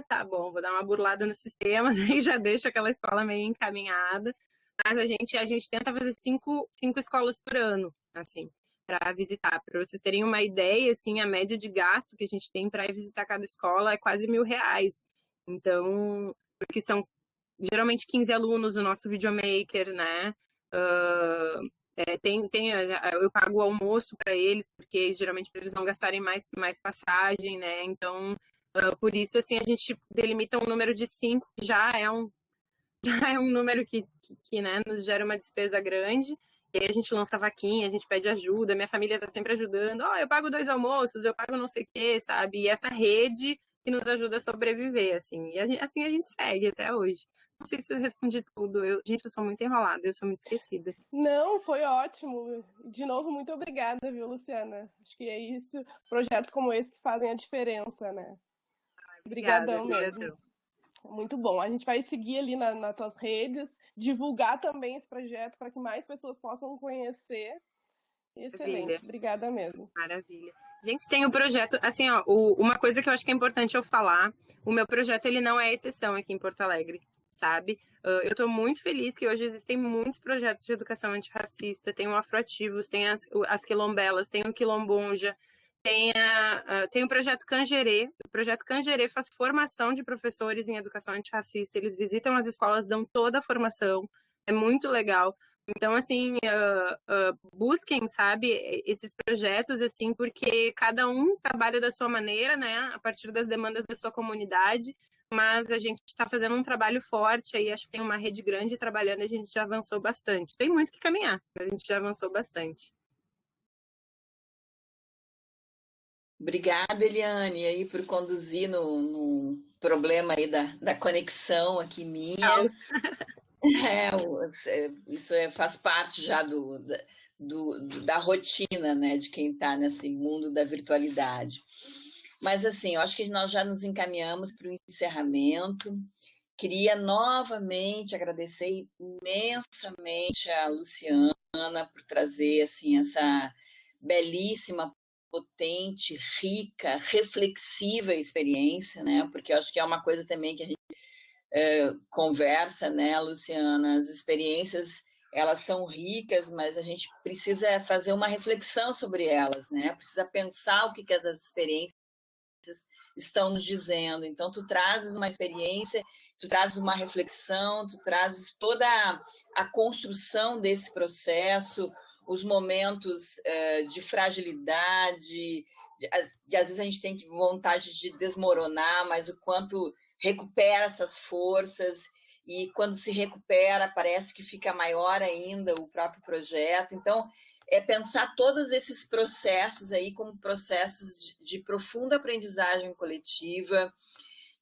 tá bom, vou dar uma burlada no sistema, daí já deixo aquela escola meio encaminhada. Mas a gente tenta fazer cinco escolas por ano, assim, para visitar. Para vocês terem uma ideia, assim, a média de gasto que a gente tem para ir visitar cada escola é quase R$1.000. Então, porque são geralmente 15 alunos no nosso videomaker, né? Eu pago o almoço para eles, porque geralmente para eles não gastarem mais passagem, né? Então, por isso, assim, a gente delimita um número de 5, já é um número que né, nos gera uma despesa grande. E aí a gente lança vaquinha, a gente pede ajuda, minha família tá sempre ajudando. Eu pago 2 almoços, eu pago não sei o quê, sabe? E essa rede que nos ajuda a sobreviver, assim. E assim a gente segue até hoje. Não sei se eu respondi tudo. Gente, eu sou muito enrolada, eu sou muito esquecida. Não, foi ótimo. De novo, muito obrigada, viu, Luciana? Acho que é isso. Projetos como esse que fazem a diferença, né? Obrigadão mesmo. Muito bom. A gente vai seguir ali nas tuas redes, divulgar também esse projeto para que mais pessoas possam conhecer. Excelente. Maravilha. Obrigada mesmo. Maravilha. Gente, tem o projeto, assim, ó, uma coisa que eu acho que é importante eu falar, o meu projeto, ele não é exceção aqui em Porto Alegre, sabe? Eu estou muito feliz que hoje existem muitos projetos de educação antirracista, tem o Afroativos, tem as quilombelas, tem o Quilombonja, tem o projeto Cangerê. O projeto Cangerê faz formação de professores em educação antirracista. Eles visitam as escolas, dão toda a formação. É muito legal. Então, assim, busquem, sabe, esses projetos, assim, porque cada um trabalha da sua maneira, né, a partir das demandas da sua comunidade, mas a gente está fazendo um trabalho forte aí, acho que tem uma rede grande trabalhando e a gente já avançou bastante. Tem muito que caminhar, mas a gente já avançou bastante. Obrigada, Eliane, aí por conduzir no problema aí da conexão aqui minha. Isso faz parte já da rotina, né, de quem está nesse mundo da virtualidade. Mas, assim, eu acho que nós já nos encaminhamos para o encerramento. Queria novamente agradecer imensamente a Luciana por trazer, assim, essa belíssima potente, rica, reflexiva experiência, né? Porque eu acho que é uma coisa também que a gente conversa, né, Luciana? As experiências, elas são ricas, mas a gente precisa fazer uma reflexão sobre elas, né? Precisa pensar o que essas experiências estão nos dizendo. Então, tu trazes uma experiência, tu trazes uma reflexão, tu trazes toda a construção desse processo, os momentos de fragilidade, e às vezes a gente tem vontade de desmoronar, mas o quanto recupera essas forças, e quando se recupera, parece que fica maior ainda o próprio projeto. Então, é pensar todos esses processos aí como processos de profunda aprendizagem coletiva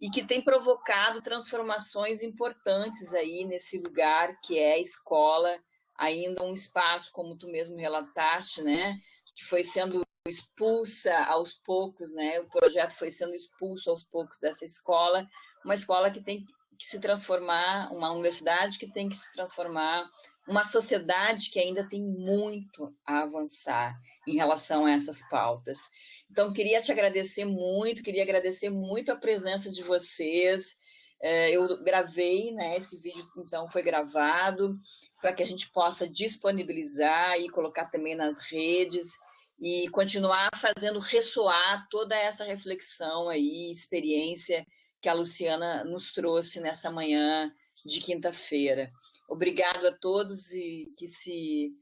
e que tem provocado transformações importantes aí nesse lugar que é a escola, ainda um espaço, como tu mesmo relataste, né, que foi sendo expulsa aos poucos, né, o projeto foi sendo expulso aos poucos dessa escola, uma escola que tem que se transformar, uma universidade que tem que se transformar, uma sociedade que ainda tem muito a avançar em relação a essas pautas. Então, queria te agradecer muito, queria agradecer muito a presença de vocês. Eu gravei, né, esse vídeo, então, foi gravado para que a gente possa disponibilizar e colocar também nas redes e continuar fazendo ressoar toda essa reflexão aí, experiência que a Luciana nos trouxe nessa manhã de quinta-feira. Obrigado a todos e que se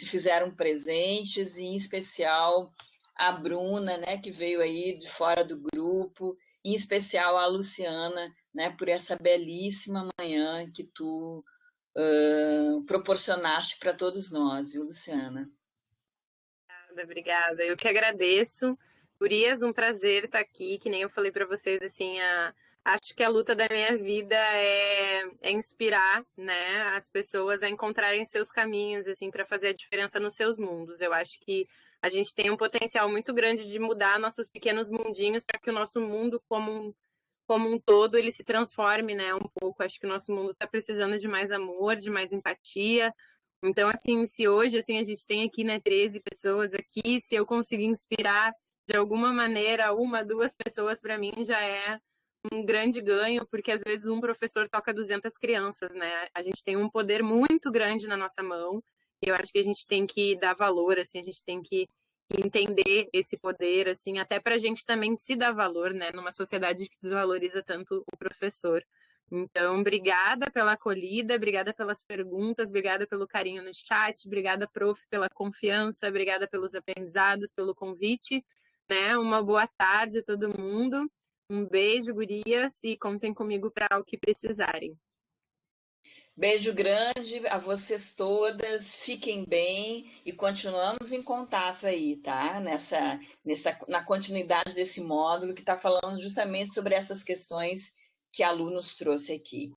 fizeram presentes, e em especial a Bruna, né, que veio aí de fora do grupo, em especial a Luciana, né, por essa belíssima manhã que tu proporcionaste para todos nós, viu, Luciana? Obrigada. Eu que agradeço. Gurias, um prazer estar aqui, que nem eu falei para vocês, assim, acho que a luta da minha vida é inspirar, né, as pessoas a encontrarem seus caminhos, assim, para fazer a diferença nos seus mundos. Eu acho que a gente tem um potencial muito grande de mudar nossos pequenos mundinhos para que o nosso mundo como um todo ele se transforme, né, um pouco. Acho que o nosso mundo está precisando de mais amor, de mais empatia. Então, assim, se hoje, assim, a gente tem aqui, né, 13 pessoas aqui, se eu conseguir inspirar de alguma maneira, 1, 2 pessoas, para mim já é um grande ganho, porque às vezes um professor toca 200 crianças, né? A gente tem um poder muito grande na nossa mão, e eu acho que a gente tem que dar valor, assim, a gente tem que entender esse poder, assim, até para a gente também se dar valor, né? Numa sociedade que desvaloriza tanto o professor. Então, obrigada pela acolhida, obrigada pelas perguntas, obrigada pelo carinho no chat, obrigada, prof, pela confiança, obrigada pelos aprendizados, pelo convite, né? Uma boa tarde a todo mundo. Um beijo, gurias, e contem comigo para o que precisarem. Beijo grande a vocês todas, fiquem bem e continuamos em contato aí, tá? Na continuidade desse módulo que está falando justamente sobre essas questões que a Lu nos trouxe aqui.